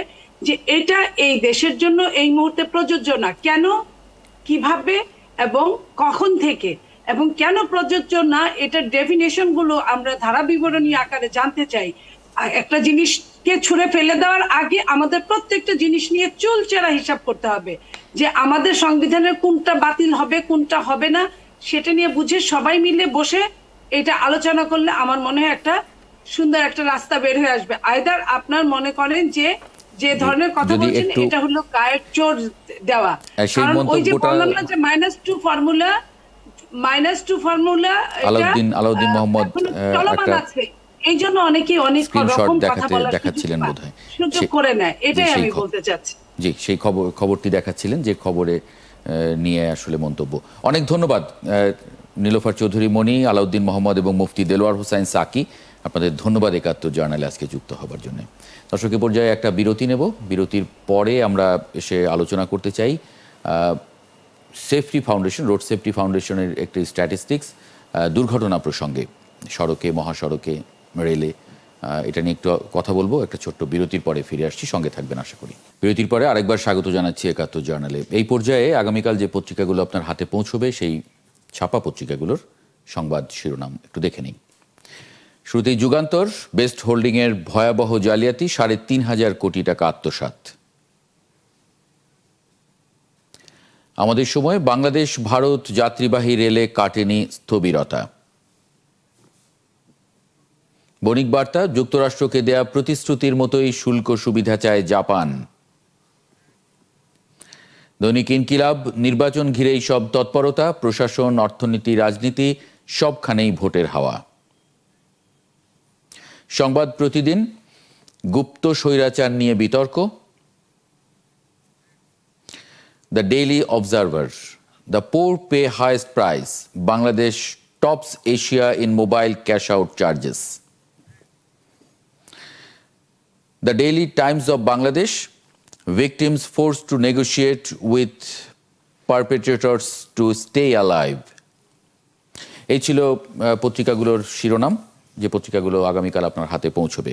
C: যে এটা এই দেশের জন্য এই মুহূর্তে প্রযোজ্য না, কেন, কিভাবে এবং কখন থেকে, এবং কেন প্রযোজ্য না এটার ডেফিনেশন গুলো আমরা ধারা বিবরণী আকারে জানতে চাই। একটা জিনিসকে ছুঁড়ে ফেলে দেওয়ার আগে আমাদের প্রত্যেকটা জিনিস নিয়ে চুলচেরা হিসাব করতে হবে যে আমাদের সংবিধানের কোনটা বাতিল হবে কোনটা হবে না, সেটা নিয়ে বুঝে সবাই মিলে বসে এটা আলোচনা করলে আমার মনে হয় একটা সুন্দর একটা রাস্তা বের হয়ে আসবে। আইদার আপনার মনে করেন যে ধরনের কথা বলছেন এটা হলো গায়ের চোর দেওয়া, কারণ ওই যে বললাম না যে -2 ফর্মুলা
A: আলাউদ্দিন মোহাম্মদ
C: চলমান আছে, এই জন্য অনেকে অনেক রকম কথা বলার
A: দেখাচ্ছিলেন বোধহয়,
C: সুযোগ করে নেয়, এটাই আমি বলতে চাচ্ছি।
A: জি, সেই খবরটি দেখাচ্ছিলেন, যে খবরে নিয়ে আসলে মন্তব্য। অনেক ধন্যবাদ নীলোফার চৌধুরী মনি, আলাউদ্দিন মোহাম্মদ এবং মুফতি দেলোয়ার হোসাইন সাকি, আপনাদের ধন্যবাদ ৭১ জার্নালে আজকে যুক্ত হবার জন্য। দর্শকের পর্যায়ে একটা বিরতি নেব, বিরতির পরে আমরা এসে আলোচনা করতে চাই সেফটি ফাউন্ডেশন, রোড সেফটি ফাউন্ডেশনের একটি স্ট্যাটিস্টিক্স দুর্ঘটনা প্রসঙ্গে, সড়কে, মহাসড়কে, রেলে, এটা নিয়ে একটু কথা বলবো। একটা ছোট্ট বিরতির পরে ফিরে আসছি, সঙ্গে থাকবেন আশা করি। বিরতির পরে আরেকবার স্বাগত জানাচ্ছি ৭১ জার্নালে। এই পর্যায়ে আগামীকাল যে পত্রিকাগুলো আপনার হাতে পৌঁছবে, সেই ছাপা পত্রিকাগুলোর সংবাদ শিরোনাম একটু দেখে নিই। শুরুতেই যুগান্তর, বেস্ট হোল্ডিংয়ের ভয়াবহ জালিয়াতি, ৩৫০০ কোটি টাকা আত্মসাৎ। আমাদের সময় বাংলাদেশ ভারত যাত্রীবাহী রেলে কাটেনি স্থবিরতা। বণিক বার্তা, যুক্তরাষ্ট্রকে দেয়া প্রতিশ্রুতির মতোই শুল্ক সুবিধা চায় জাপান। দৈনিক ইনকিলাব, নির্বাচন ঘিরেই সব তৎপরতা, প্রশাসন, অর্থনীতি, রাজনীতি সবখানেই ভোটের হাওয়া। সংবাদ প্রতিদিন, গুপ্ত স্বৈরাচার নিয়ে বিতর্ক। The daily observer, the poor pay highest price, Bangladesh tops Asia in mobile cash out charges. The daily Times of Bangladesh, victims forced to negotiate with perpetrators to stay alive. এই ছিল পত্রিকাগুলোর শিরোনাম, যে পত্রিকাগুলো আগামীকাল আপনার হাতে পৌঁছবে।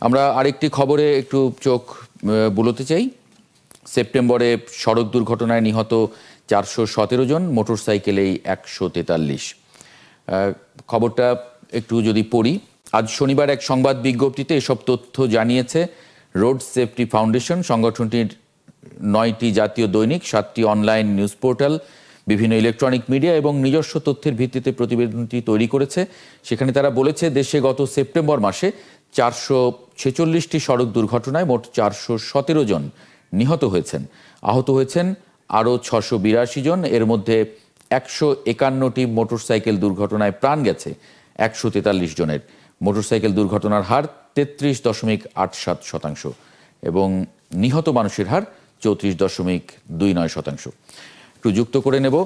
A: আমরা আরেকটি খবরে একটু চোখ বুলোতে চাই। সেপ্টেম্বরে সড়ক দুর্ঘটনায় নিহত 417 জন, মোটরসাইকেলেই 143। খবরটা একটু যদি পড়ি, আজ শনিবার এক সংবাদ বিজ্ঞপ্তিতে এসব তথ্য জানিয়েছে রোড সেফটি ফাউন্ডেশন। সংগঠনটির 9টি জাতীয় দৈনিক, 7টি অনলাইন নিউজ পোর্টাল, বিভিন্ন ইলেকট্রনিক মিডিয়া এবং নিজস্ব তথ্যের ভিত্তিতে প্রতিবেদনটি তৈরি করেছে। সেখানে তারা বলেছে, দেশে গত সেপ্টেম্বর মাসে 446টি সড়ক দুর্ঘটনায় মোট 417 জন নিহত হয়েছেন। আহত হয়েছেন আরও 682 জন। এর মধ্যে 151টি মোটরসাইকেল দুর্ঘটনায় প্রাণ গেছে 143 জনের। মোটরসাইকেল দুর্ঘটনার হার 33.87% এবং নিহত মানুষের হার 34.29%। একটু যুক্ত করে নেব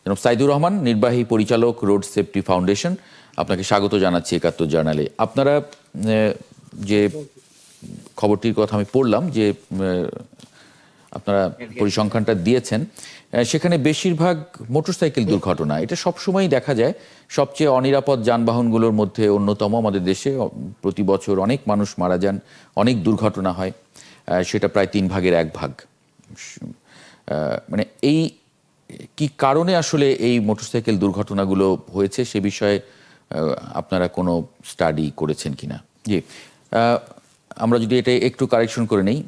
A: জনাব সাইদুর রহমান, নির্বাহী পরিচালক, রোড সেফটি ফাউন্ডেশন। আপনাকে স্বাগত জানাচ্ছি 71 জার্নালে। আপনারা যে খবরটির কথা আমি পড়লাম, যে আপনারা পরিসংখ্যানটা দিয়েছেন, সেখানে বেশিরভাগ মোটরসাইকেল দুর্ঘটনা। এটা সবসময়ই দেখা যায় সবচেয়ে অনিরাপদ যানবাহনগুলোর মধ্যে অন্যতম। আমাদের দেশে প্রতি বছর অনেক মানুষ মারা যান, অনেক দুর্ঘটনা হয়, সেটা প্রায় 3 ভাগের 1 ভাগ। মানে এই কি কারণে আসলে এই মোটরসাইকেল দুর্ঘটনাগুলো হয়েছে, সে বিষয়ে আপনারা কোনো স্টাডি করেছেন কিনা? জি, আমরা যদি এটা একটু কারেকশন করে নেই,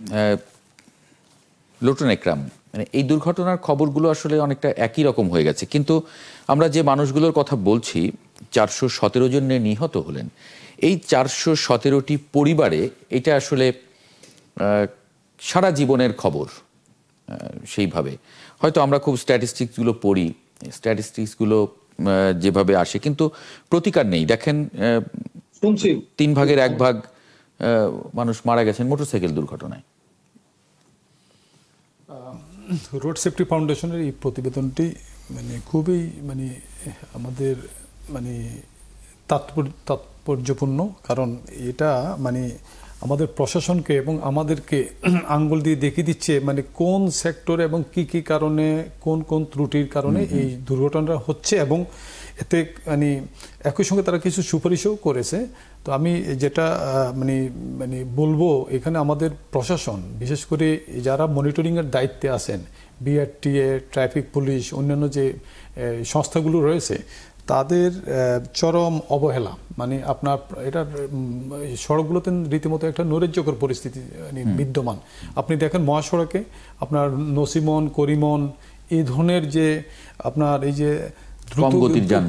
A: লুটন একরাম, মানে এই দুর্ঘটনার খবরগুলো আসলে অনেকটা একই রকম হয়ে গেছে, কিন্তু আমরা যে মানুষগুলোর কথা বলছি, 417 জন নিহত হলেন, এই 417টি পরিবারে এটা আসলে সারা জীবনের খবর। সেইভাবে হয়তো আমরা খুব স্ট্যাটিস্টিক্সগুলো পড়ি, স্ট্যাটিস্টিক্সগুলো যেভাবে আসে, কিন্তু প্রতিকার নেই। দেখেন, 3 ভাগের 1 ভাগ মানুষ মারা গেছেন মোটরসাইকেল দুর্ঘটনায়।
D: রোড সেফটি ফাউন্ডেশনের এই প্রতিবেদনটি মানে খুবই মানে আমাদের মানে তাৎপর্যপূর্ণ, কারণ এটা মানে আমাদের প্রশাসনকে এবং আমাদেরকে আঙ্গুল দিয়ে দেখিয়ে দিচ্ছে মানে কোন সেক্টরে এবং কি কি কারণে, কোন কোন ত্রুটির কারণে এই দুর্ঘটনাটা হচ্ছে, এবং এতে মানে একই সঙ্গে তারা কিছু সুপারিশও করেছে। তো আমি যেটা মানে মানে বলবো, এখানে আমাদের প্রশাসন, বিশেষ করে যারা মনিটরিংয়ের দায়িত্বে আছেন, বিআরটিএ, ট্রাফিক পুলিশ, অন্যান্য যে সংস্থাগুলো রয়েছে, তাদের চরম অবহেলা। মানে আপনার এটা সড়কগুলোতে রীতিমতো একটা নৈরাজ্যকর পরিস্থিতি বিদ্যমান। আপনি দেখেন মহাসড়কে আপনার নসিমন, করিমন, এই ধরনের যে আপনার এই যে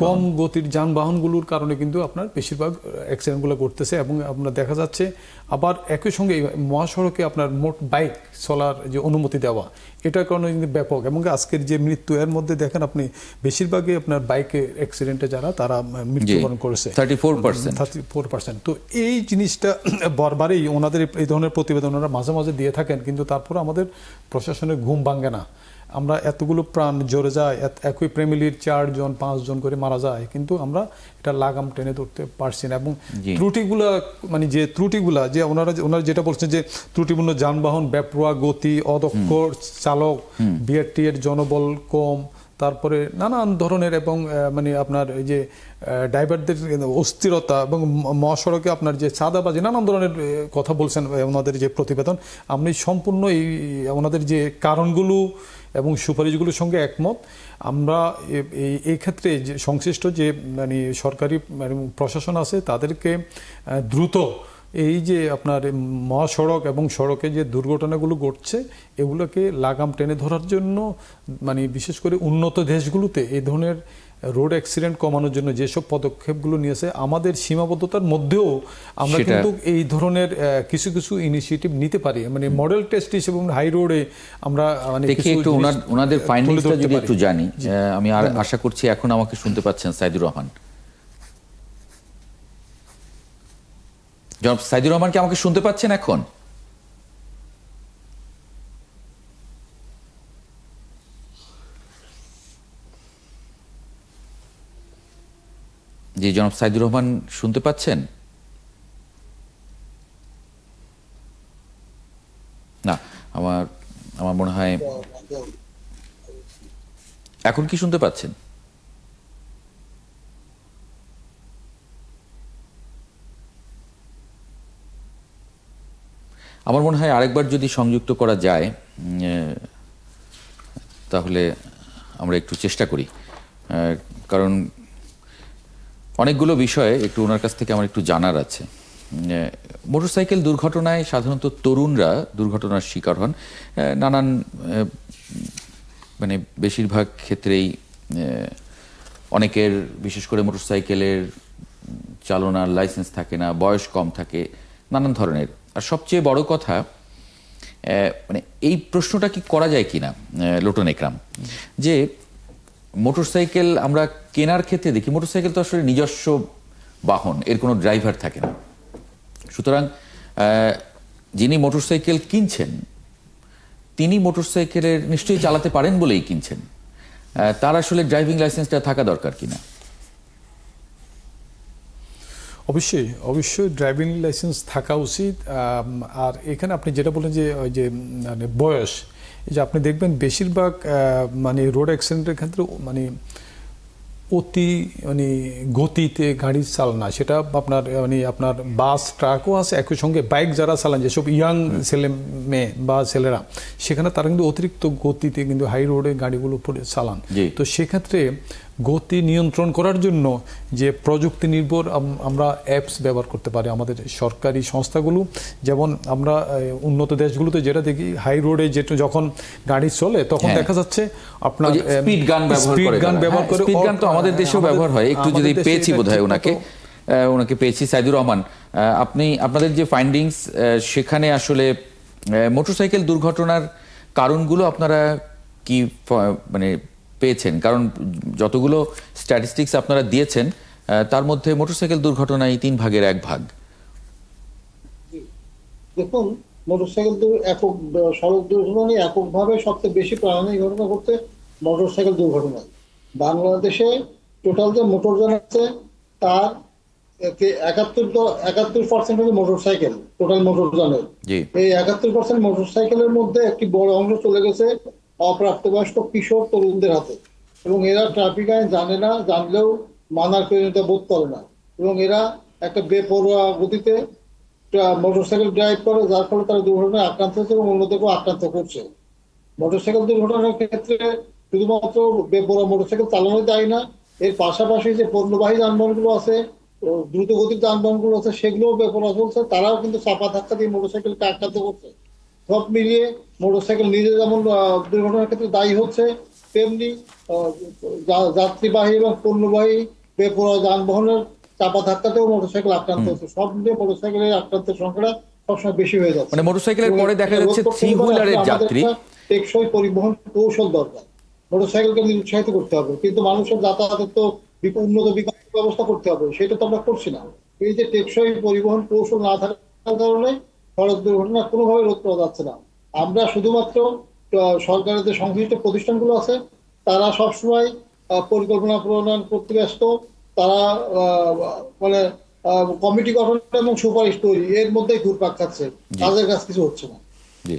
D: কম গতির যানবাহনগুলোর কারণে কিন্তু আপনার বেশিরভাগ অ্যাক্সিডেন্টগুলো ঘটতেছে, এবং আপনার দেখা যাচ্ছে আবার একই সঙ্গে মহাসড়কে আপনার মোট বাইক চলার যে অনুমতি দেওয়া, এটার কারণে কিন্তু ব্যাপক। এবং আজকের যে মৃত্যু, এর মধ্যে দেখেন আপনি বেশিরভাগই আপনার বাইকে অ্যাক্সিডেন্টে যারা তারা মৃত্যুবরণ করেছে 34%। তো এই জিনিসটা বারবারই ওনাদের এই ধরনের প্রতিবেদন ওনারা মাঝে মাঝে দিয়ে থাকেন, কিন্তু তারপর আমাদের প্রশাসনের ঘুম ভাঙে না। আমরা এতগুলো প্রাণ জড়ে যায়, একই ফ্যামিলির 4 জন 5 জন করে মারা যায়, কিন্তু আমরা এটা লাগাম টেনে ধরতে পারছি না। এবং ত্রুটিগুলা মানে যে ত্রুটিগুলা যে ওনারা যেটা বলছেন যে ত্রুটিপূর্ণ যানবাহন, বেপরোয়া গতি, অদক্ষ চালক, বিআরটি এর জনবল কম, তারপরে নানান ধরনের, এবং মানে আপনার এই যে ড্রাইভারদের অস্থিরতা, এবং মহাসড়কে আপনার যে চাঁদাবাজি, নানান ধরনের কথা বলছেন ওনাদের যে প্রতিবেদন। আমি সম্পূর্ণ ওনাদের যে কারণগুলো এবং সুপারিশগুলোর সঙ্গে একমত। আমরা এই ক্ষেত্রে যে সংশ্লিষ্ট যে মানে সরকারি প্রশাসন আছে, তাদেরকে দ্রুত এই যে আপনার মহাসড়ক এবং সড়কে যে দুর্ঘটনাগুলো ঘটছে, এগুলোকে লাগাম টেনে ধরার জন্য, মানে বিশেষ করে উন্নত দেশগুলোতে এই ধরনের রোড অ্যাক্সিডেন্ট কমানোর জন্য যেসব পদক্ষেপগুলো নিয়েছে, আমাদের সীমাবদ্ধতার মধ্যেও আমরা কিন্তু এই ধরনের কিছু কিছু ইনিশিয়েটিভ নিতে পারি। মানে মডেল টেস্ট হিসেবে হাই রোডে আমরা মানে
A: একটু ওনাদের ফাইন্ডিংসটা যদি একটু জানি। আমি আর আশা করছি এখন আমাকে শুনতে পাচ্ছেন সাইদুর রহমান। জনাব সাইদুর রহমান, কি আমাকে শুনতে পাচ্ছেন এখন? জি জনাব সাইদুর রহমান, শুনতে পাচ্ছেন? না, আমার আমার মনে হয় এখন কি শুনতে পাচ্ছেন? আমার মনে হয় আরেকবার যদি সংযুক্ত করা যায় তাহলে আমরা একটু চেষ্টা করি, কারণ অনেকগুলো বিষয়ে একটু ওনার কাছ থেকে আমার একটু জানার আছে। মোটরসাইকেল দুর্ঘটনায় সাধারণত তরুণরা দুর্ঘটনার শিকার হন। নানান মানে বেশিরভাগ ক্ষেত্রেই অনেকের, বিশেষ করে মোটরসাইকেলের চালনার লাইসেন্স থাকে না, বয়স কম থাকে, নানান ধরনের। আর সবচেয়ে বড় কথা, মানে এই প্রশ্নটা কি করা যায় কিনা লোটন একরাম, যে মোটরসাইকেল আমরা কেনার ক্ষেত্রে দেখি মোটরসাইকেল তো আসলে নিজস্ব বাহন, এর কোনো ড্রাইভার থাকে না। সুতরাং যিনি মোটরসাইকেল কিনছেন তিনি মোটরসাইকেলের নিশ্চয়ই চালাতে পারেন বলেই কিনছেন, তার আসলে ড্রাইভিং লাইসেন্সটা থাকা দরকার কিনা?
D: অবশ্যই অবশ্যই ড্রাইভিং লাইসেন্স থাকা উচিত। আর এখানে আপনি যেটা বলেন যে ওই যে মানে বয়স, এই যে আপনি দেখবেন বেশিরভাগ মানে রোড অ্যাক্সিডেন্টের ক্ষেত্রে মানে অতি মানে গতিতে গাড়ি চালানো, সেটা আপনার মানে আপনার বাস ট্রাকও আছে, একই সঙ্গে বাইক যারা চালান, যেসব ইয়াং ছেলে মেয়ে বা ছেলেরা, সেখানে তারা কিন্তু অতিরিক্ত গতিতে কিন্তু হাই রোডে গাড়িগুলো চালান। তো সেক্ষেত্রে গতি নিয়ন্ত্রণ করার জন্য যে প্রযুক্তি নির্ভর আমরা অ্যাপস ব্যবহার করতে পারি আমাদের সরকারি সংস্থাগুলো। যেমন আমরা উন্নত দেশগুলোতে যেটা দেখি, হাই রোডে যেটা যখন গাড়ি চলে তখন দেখা যাচ্ছে আপনার
A: স্পিড গান ব্যবহার করে। স্পিড গান তো আমাদের দেশেও ব্যবহার হয়, একটু যদি পেয়েছি বোধহয় ওনাকে পেয়েছি। সাইদুর রহমান, আপনি আপনাদের যে ফাইন্ডিংস, সেখানে আসলে মোটরসাইকেল দুর্ঘটনার কারণগুলো আপনারা কি মানে পেয়েছেন? কারণ যতগুলো স্ট্যাটিস্টিক্স আপনারা দিয়েছেন তার মধ্যে মোটরসাইকেল দুর্ঘটনায় 3 ভাগের 1 ভাগ।
F: দেখুন, মোটরসাইকেল একক সড়ক দুর্ঘটনায় এককভাবে সবচেয়ে বেশি প্রাণহানি ঘটনা করতে মোটরসাইকেল দুর্ঘটনায়। বাংলাদেশে টোটাল যে মোটরযান আছে তার 71% হচ্ছে মোটরসাইকেল, টোটাল মোটরযানের। এই 71% মোটরসাইকেলের মধ্যে একটি বড় অংশ চলে গেছে অপ্রাপ্তবয়স্ক কিশোর তরুণদের হাতে, এবং এরা ট্রাফিক আইন জানে না, জানলেও মানার প্রয়োজনীয়তা বোধ করে না, এবং এরা একটা বেপরোয়া গতিতে মোটরসাইকেল ড্রাইভ করে, যার ফলে তারা দুর্ঘটনায় আক্রান্ত হচ্ছে এবং অন্যদেরকেও আক্রান্ত করছে। মোটরসাইকেল দুর্ঘটনার ক্ষেত্রে শুধুমাত্র বেপরোয়া মোটরসাইকেল চালানো দায়ী না, এর পাশাপাশি যে পণ্যবাহী যানবাহনগুলো আছে, দ্রুত গতির যানবাহনগুলো আছে, সেগুলোও বেপরোয়া চলছে, তারাও কিন্তু চাপা ধাক্কা দিয়ে মোটরসাইকেলকে আক্রান্ত করছে। সব মিলিয়ে মোটরসাইকেল নিজে যেমন দুর্ঘটনার ক্ষেত্রে দায়ী হচ্ছে, তেমনি যাত্রীবাহী এবং পণ্যবাহী বেপরোয়া যানবাহনের চাপা ধাক্কাতেও মোটরসাইকেল আক্রান্ত হচ্ছে। সব মিলিয়ে মোটরসাইকেলের আক্রান্তের সংখ্যাটা সবসময় বেশি হয়ে যাচ্ছে।
A: মানে মোটরসাইকেলের পরে দেখা যাচ্ছে থ্রি হুইলারের যাত্রী।
F: টেকসই পরিবহন কৌশল দরকার, মোটরসাইকেলকে নিরুৎসাহিত করতে হবে, কিন্তু মানুষের যাতায়াতের তো উন্নত বিকল্প ব্যবস্থা করতে হবে, সেটা তো আমরা করছি না। এই যে টেকসই পরিবহন কৌশল না থাকার কারণে সড়ক দুর্ঘটনা কোনোভাবে রোধ করা যাচ্ছে না। আমরা শুধুমাত্র সরকারের যে সংশ্লিষ্ট প্রতিষ্ঠানগুলো আছে তারা সবসময় পরিকল্পনা প্রণয়ন করতে ব্যস্ত, তারা মানে কমিটি গঠন এবং সুপারিশ তৈরি, এর মধ্যেই ঘুরপাক খাচ্ছে, কাজের কাজ কিছু হচ্ছে না।
A: জি,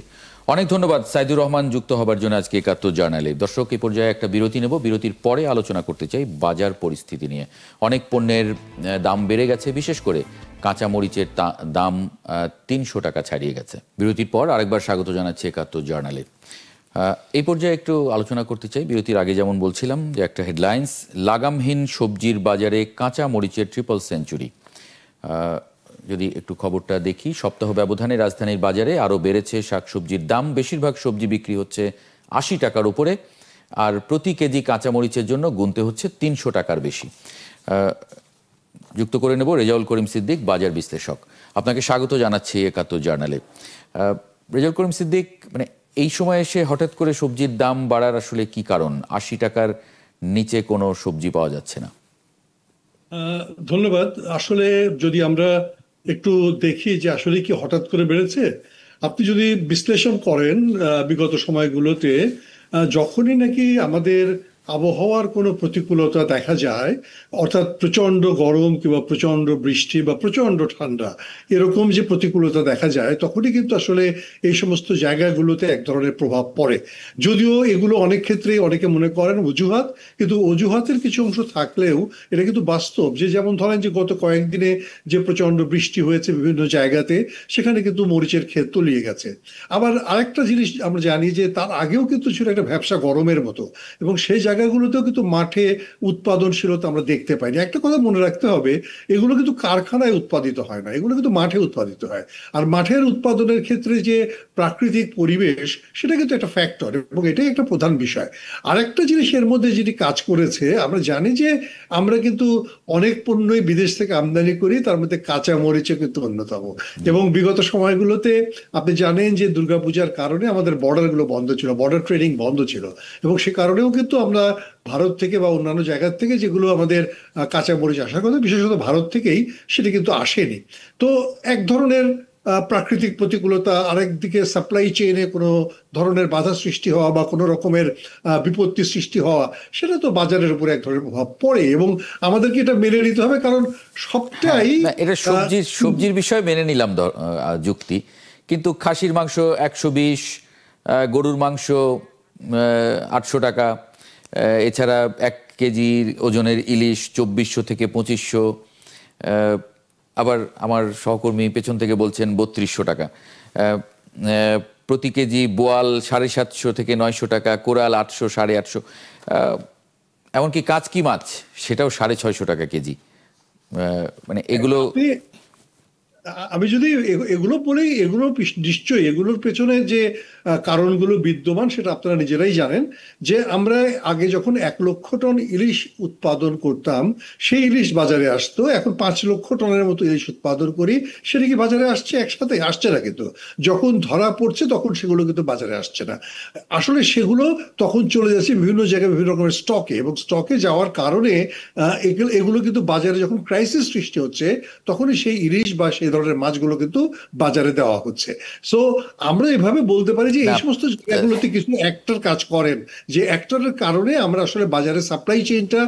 A: অনেক ধন্যবাদ সাইদুর রহমান যুক্ত হবার জন্য আজকে ৭১ জার্নালে। দর্শক, এই পর্যায়ে একটা বিরতি নেব, বিরতির পরে আলোচনা করতে চাই বাজার পরিস্থিতি নিয়ে। অনেক পণ্যের দাম বেড়ে গেছে, বিশেষ করে কাঁচা মরিচের দাম ৩০০ টাকা ছাড়িয়ে গেছে। বিরতির পর আরেকবার স্বাগত জানাচ্ছি ৭১ জার্নালে। এই পর্যায়ে একটু আলোচনা করতে চাই। বিরতির আগে যেমন বলছিলাম যে একটা হেডলাইন্স, লাগামহীন সবজির বাজারে কাঁচা মরিচের ট্রিপল সেঞ্চুরি। যদি একটু খবরটা দেখি, সপ্তাহ ব্যবধানে রাজধানীর বাজারে আরও বেড়েছে শাকসবজির দাম। বেশিরভাগ সবজি বিক্রি হচ্ছে ৮০ টাকার উপরে, আর প্রতি কেজি কাঁচামরিচের জন্য গুনতে হচ্ছে ৩০০ টাকার বেশি। যুক্ত করে নেব রেজাউল করিম সিদ্দিক, বাজার বিশ্লেষক। আপনাকে স্বাগত জানাচ্ছি ৭১ জার্নালে। রেজাউল করিম সিদ্দিক, মানে এই সময় এসে হঠাৎ করে সবজির দাম বাড়ার আসলে কি কারণ? ৮০ টাকার নিচে কোনো সবজি পাওয়া যাচ্ছে না।
G: ধন্যবাদ। আসলে যদি আমরা একটু দেখি যে আসলে কি হঠাৎ করে বেড়েছে, আপনি যদি বিশ্লেষণ করেন বিগত সময়গুলোতে, যখনই নাকি আমাদের আবহাওয়ার কোনো প্রতিকূলতা দেখা যায়, অর্থাৎ প্রচন্ড গরম কিংবা প্রচন্ড বৃষ্টি বা প্রচন্ড ঠান্ডা এরকম যে প্রতিকূলতা দেখা যায়, তখনই কিন্তু আসলে এই সমস্ত জায়গাগুলোতে এক ধরনের প্রভাব পড়ে। যদিও এগুলো অনেক ক্ষেত্রে অনেকে মনে করেন অজুহাত, কিন্তু অজুহাতের কিছু অংশ থাকলেও এটা কিন্তু বাস্তব। যে যেমন ধরেন যে গত কয়েকদিনে যে প্রচন্ড বৃষ্টি হয়েছে বিভিন্ন জায়গাতে, সেখানে কিন্তু মরিচের ক্ষেত তলিয়ে গেছে। আবার আরেকটা জিনিস আমরা জানি যে তার আগেও কিন্তু ছিল একটা ভ্যাপসা গরমের মতো, এবং সেই জায়গাগুলোতেও কিন্তু মাঠে উৎপাদনশীলতা আমরা দেখতে পাইনি। একটা কথা মনে রাখতে হবে, এগুলো কিন্তু কারখানায় উৎপাদিত হয় না, এগুলো কিন্তু মাঠে উৎপাদিত হয়। আর মাঠের উৎপাদনের ক্ষেত্রে যে প্রাকৃতিক পরিবেশ, সেটা কিন্তু একটা ফ্যাক্টর, এবং এটাই একটা প্রধান বিষয়। আরেকটা জিনিস এর মধ্যে যেটি কাজ করেছে, আমরা জানি যে আমরা কিন্তু অনেক পণ্যই বিদেশ থেকে আমদানি করি, তার মধ্যে কাঁচা মরিচও কিন্তু অন্যতম। এবং বিগত সময়গুলোতে আপনি জানেন যে দুর্গাপূজার কারণে আমাদের বর্ডারগুলো বন্ধ ছিল, বর্ডার ট্রেডিং বন্ধ ছিল, এবং সে কারণেও কিন্তু আমরা ভারত থেকে বা অন্যান্য জায়গা থেকে যেগুলো আমাদের কাঁচা মরিচ আসার কথা, বিশেষত ভারত থেকেই, সেটা কিন্তু আসেনি। তো এক ধরনের প্রাকৃতিক প্রতিকূলতা, আরেকদিকে সাপ্লাই চেইনে কোনো ধরনের বাধা সৃষ্টি হওয়া বা কোনো রকমের বিপত্তি সৃষ্টি হওয়া, সেটা তো বাজারের উপরে এক ধরনের প্রভাব পড়ে, এবং আমাদেরকে এটা মেনে নিতে হবে। কারণ সবটাই
A: এটা সবজির বিষয় মেনে নিলাম যুক্তি, কিন্তু খাসির মাংস 120, গরুর মাংস 800 টাকা, এছাড়া 1 কেজি ওজনের ইলিশ 2400 থেকে 2500, আবার আমার সহকর্মী পেছন থেকে বলছেন 3200 টাকা, প্রতি কেজি বোয়াল 750 থেকে 900 টাকা, কোরাল 800, 850, এমনকি কাচকি মাছ সেটাও 650 টাকা কেজি। মানে এগুলো,
G: আমি যদি এগুলো বলি, এগুলো নিশ্চয়ই এগুলোর পেছনে যে কারণগুলো বিদ্যমান সেটা আপনারা নিজেরাই জানেন। যে আমরা আগে যখন 1 লক্ষ টন ইলিশ উৎপাদন করতাম, সেই ইলিশ বাজারে আসতো। এখন 5 লক্ষ টনের মতো ইলিশ উৎপাদন করি, সেটা কি বাজারে আসছে? একসাথে আসছে না, কিন্তু যখন ধরা পড়ছে তখন সেগুলো কিন্তু বাজারে আসছে না। আসলে সেগুলো তখন চলে যাচ্ছে বিভিন্ন জায়গায় বিভিন্ন রকমের স্টকে, এবং স্টকে যাওয়ার কারণে এগুলো কিন্তু বাজারে যখন ক্রাইসিস সৃষ্টি হচ্ছে, তখনই সেই ইলিশ বা সেই ধরনের মাছগুলো কিন্তু বাজারে দেওয়া হচ্ছে। সো আমরা এভাবে বলতে পারি যে এই সমস্ত জায়গাগুলোতে কিছু অ্যাক্টর কাজ করেন, যে অ্যাক্টরের কারণে আমরা আসলে বাজারে সাপ্লাই চেইনটা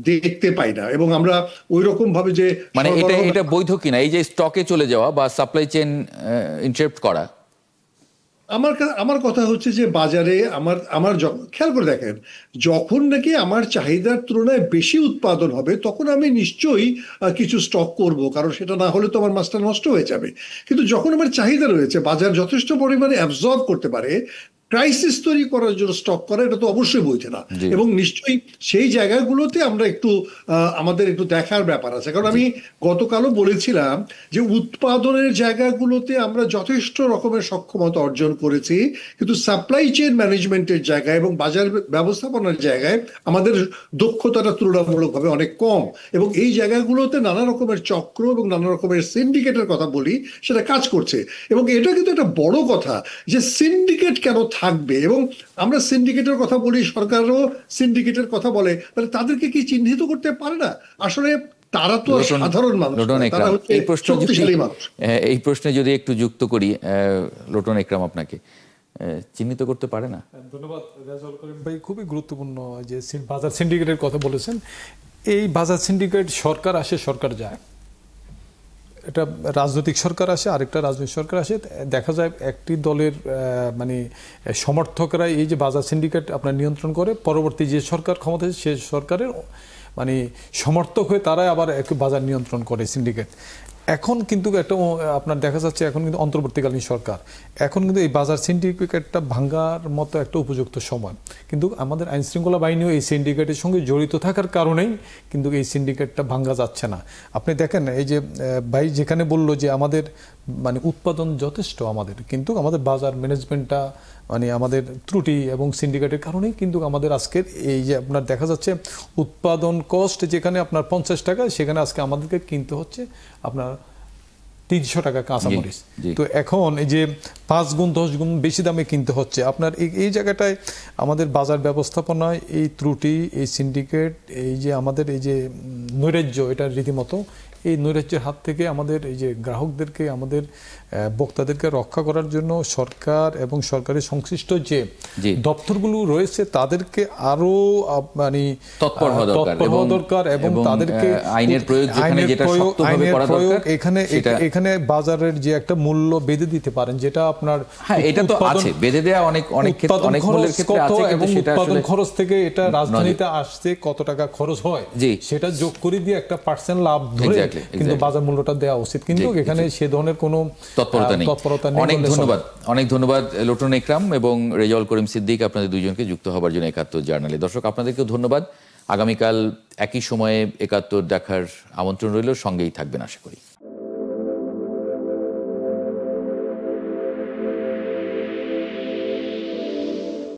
G: দেখতে পাই না, এবং আমরা ওই রকম ভাবে যে
A: মানে এটা বৈধ কিনা এই যে স্টকে চলে যাওয়া বা সাপ্লাই চেইন ইন্টারাপ্ট করা।
G: আমার কথা হচ্ছে যে বাজারে আমার খেয়াল করে দেখেন, যখন নাকি আমার চাহিদার তুলনায় বেশি উৎপাদন হবে, তখন আমি নিশ্চয়ই কিছু স্টক করব, কারণ সেটা না হলে তো আমার মাছটা নষ্ট হয়ে যাবে। কিন্তু যখন আমার চাহিদা রয়েছে, বাজার যথেষ্ট পরিমাণে অ্যাবজর্ব করতে পারে, ক্রাইসিস তৈরি করার জন্য স্টক করা, এটা তো অবশ্যই বৈধ না। এবং নিশ্চয়ই সেই জায়গাগুলোতে আমরা আমাদের একটু দেখার ব্যাপার আছে। কারণ আমি গতকালও বলেছিলাম যে উৎপাদনের জায়গাগুলোতে আমরা যথেষ্ট রকমের সক্ষমতা অর্জন করেছি, কিন্তু সাপ্লাই চেইন ম্যানেজমেন্টের জায়গায় এবং বাজার ব্যবস্থাপনার জায়গায় আমাদের দক্ষতাটা তুলনামূলকভাবে অনেক কম। এবং এই জায়গাগুলোতে নানা রকমের চক্র এবং নানা রকমের সিন্ডিকেটের কথা বলি, সেটা কাজ করছে। এবং এটা কিন্তু একটা বড় কথা যে সিন্ডিকেট কেন থাকবে, এবং আমরা সিন্ডিকেটের কথা বলি, সরকারও সিন্ডিকেটের কথা বলে, তাহলে তাদেরকে কি চিহ্নিত করতে পারে না? আসলে তারা তো সাধারণ মানুষ, তারা হচ্ছে শক্তিশালী মানুষ।
A: এই প্রশ্নে যদি একটু যুক্ত করি, লোটন একরাম, আপনাকে চিহ্নিত করতে পারে না?
D: ধন্যবাদ রেজাউল করিম ভাই, খুবই গুরুত্বপূর্ণ যে বাজার সিন্ডিকেটের কথা বলেছেন। এই বাজার সিন্ডিকেট সরকার আসে, সরকার যায়, এটা রাজনৈতিক সরকার আসে, আরেকটা রাজনৈতিক সরকার আসে। দেখা যায় একটি দলের মানে সমর্থকরা এই যে বাজার সিন্ডিকেট আপনার নিয়ন্ত্রণ করে, পরবর্তী যে সরকার ক্ষমতা আছে সে সরকারের মানে সমর্থক হয়ে তারাই আবার একটু বাজার নিয়ন্ত্রণ করে সিন্ডিকেট। এখন কিন্তু একটা আপনার দেখা যাচ্ছে এখন কিন্তু অন্তর্বর্তীকালীন সরকার, এখন কিন্তু এই বাজার সিন্ডিকেটটা ভাঙ্গার মতো একটা উপযুক্ত সময়। কিন্তু আমাদের আইনশৃঙ্খলা বাহিনীও এই সিন্ডিকেটের সঙ্গে জড়িত থাকার কারণেই কিন্তু এই সিন্ডিকেটটা ভাঙ্গা যাচ্ছে না। আপনি দেখেন এই যে ভাই যেখানে বললো যে আমাদের মানে উৎপাদন যথেষ্ট আমাদের, কিন্তু আমাদের বাজার ম্যানেজমেন্টটা মানে আমাদের ত্রুটি এবং সিন্ডিকেটের কারণেই কিন্তু আমাদের আজকের এই যে আপনার দেখা যাচ্ছে উৎপাদন কস্ট যেখানে আপনার 50 টাকা, সেখানে আজকে আমাদেরকে কিনতে হচ্ছে আপনার 300 টাকা কাঁচামরিচ। তো এখন এই যে 5 গুণ 10 গুণ বেশি দামে কিনতে হচ্ছে আপনার। এই জায়গাটায় আমাদের বাজার ব্যবস্থাপনায় এই ত্রুটি, এই সিন্ডিকেট, এই যে আমাদের এই যে নৈরাজ্য, এটা রীতিমতো এই নৈরাজ্যের হাত থেকে আমাদের এই যে গ্রাহকদেরকে, আমাদের বক্তাদেরকে রক্ষা করার জন্য সরকার এবং সরকারি সংশ্লিষ্ট যে দপ্তরগুলো রয়েছে তাদেরকে আরো মানে
A: তৎপর হওয়া
D: দরকার এবং তাদেরকে
A: আইনের প্রয়োগ যেখানে যেটা শক্তভাবে করা দরকার
D: এখানে বাজারের যে একটা মূল্য বেঁধে দিতে পারেন, যেটা আপনার
A: এটা তো আছে বেঁধে দেওয়া অনেক ক্ষেত্রে অনেক মূল্যের ক্ষেত্রে আছে,
D: এবং উৎপাদন খরচ থেকে এটা রাজধানীতে আসতে কত টাকা খরচ হয় সেটা যোগ করে দিয়ে একটা পার্সেন্ট লাভ ধরে কিন্তু বাজার মূল্যটা দেওয়া উচিত, কিন্তু এখানে সে ধরনের কোনো তৎপরতা নেই।
A: অনেক ধন্যবাদ লোটন একরাম এবং রেজাউল করিম সিদ্দিক, আপনাদের দুইজনকে যুক্ত হবার জন্য ৭১ জার্নালে। দর্শক আপনাদেরকেও ধন্যবাদ। আগামীকাল একই সময়ে ৭১ দেখার আমন্ত্রণ রইল, সঙ্গেই থাকবেন আশা করি।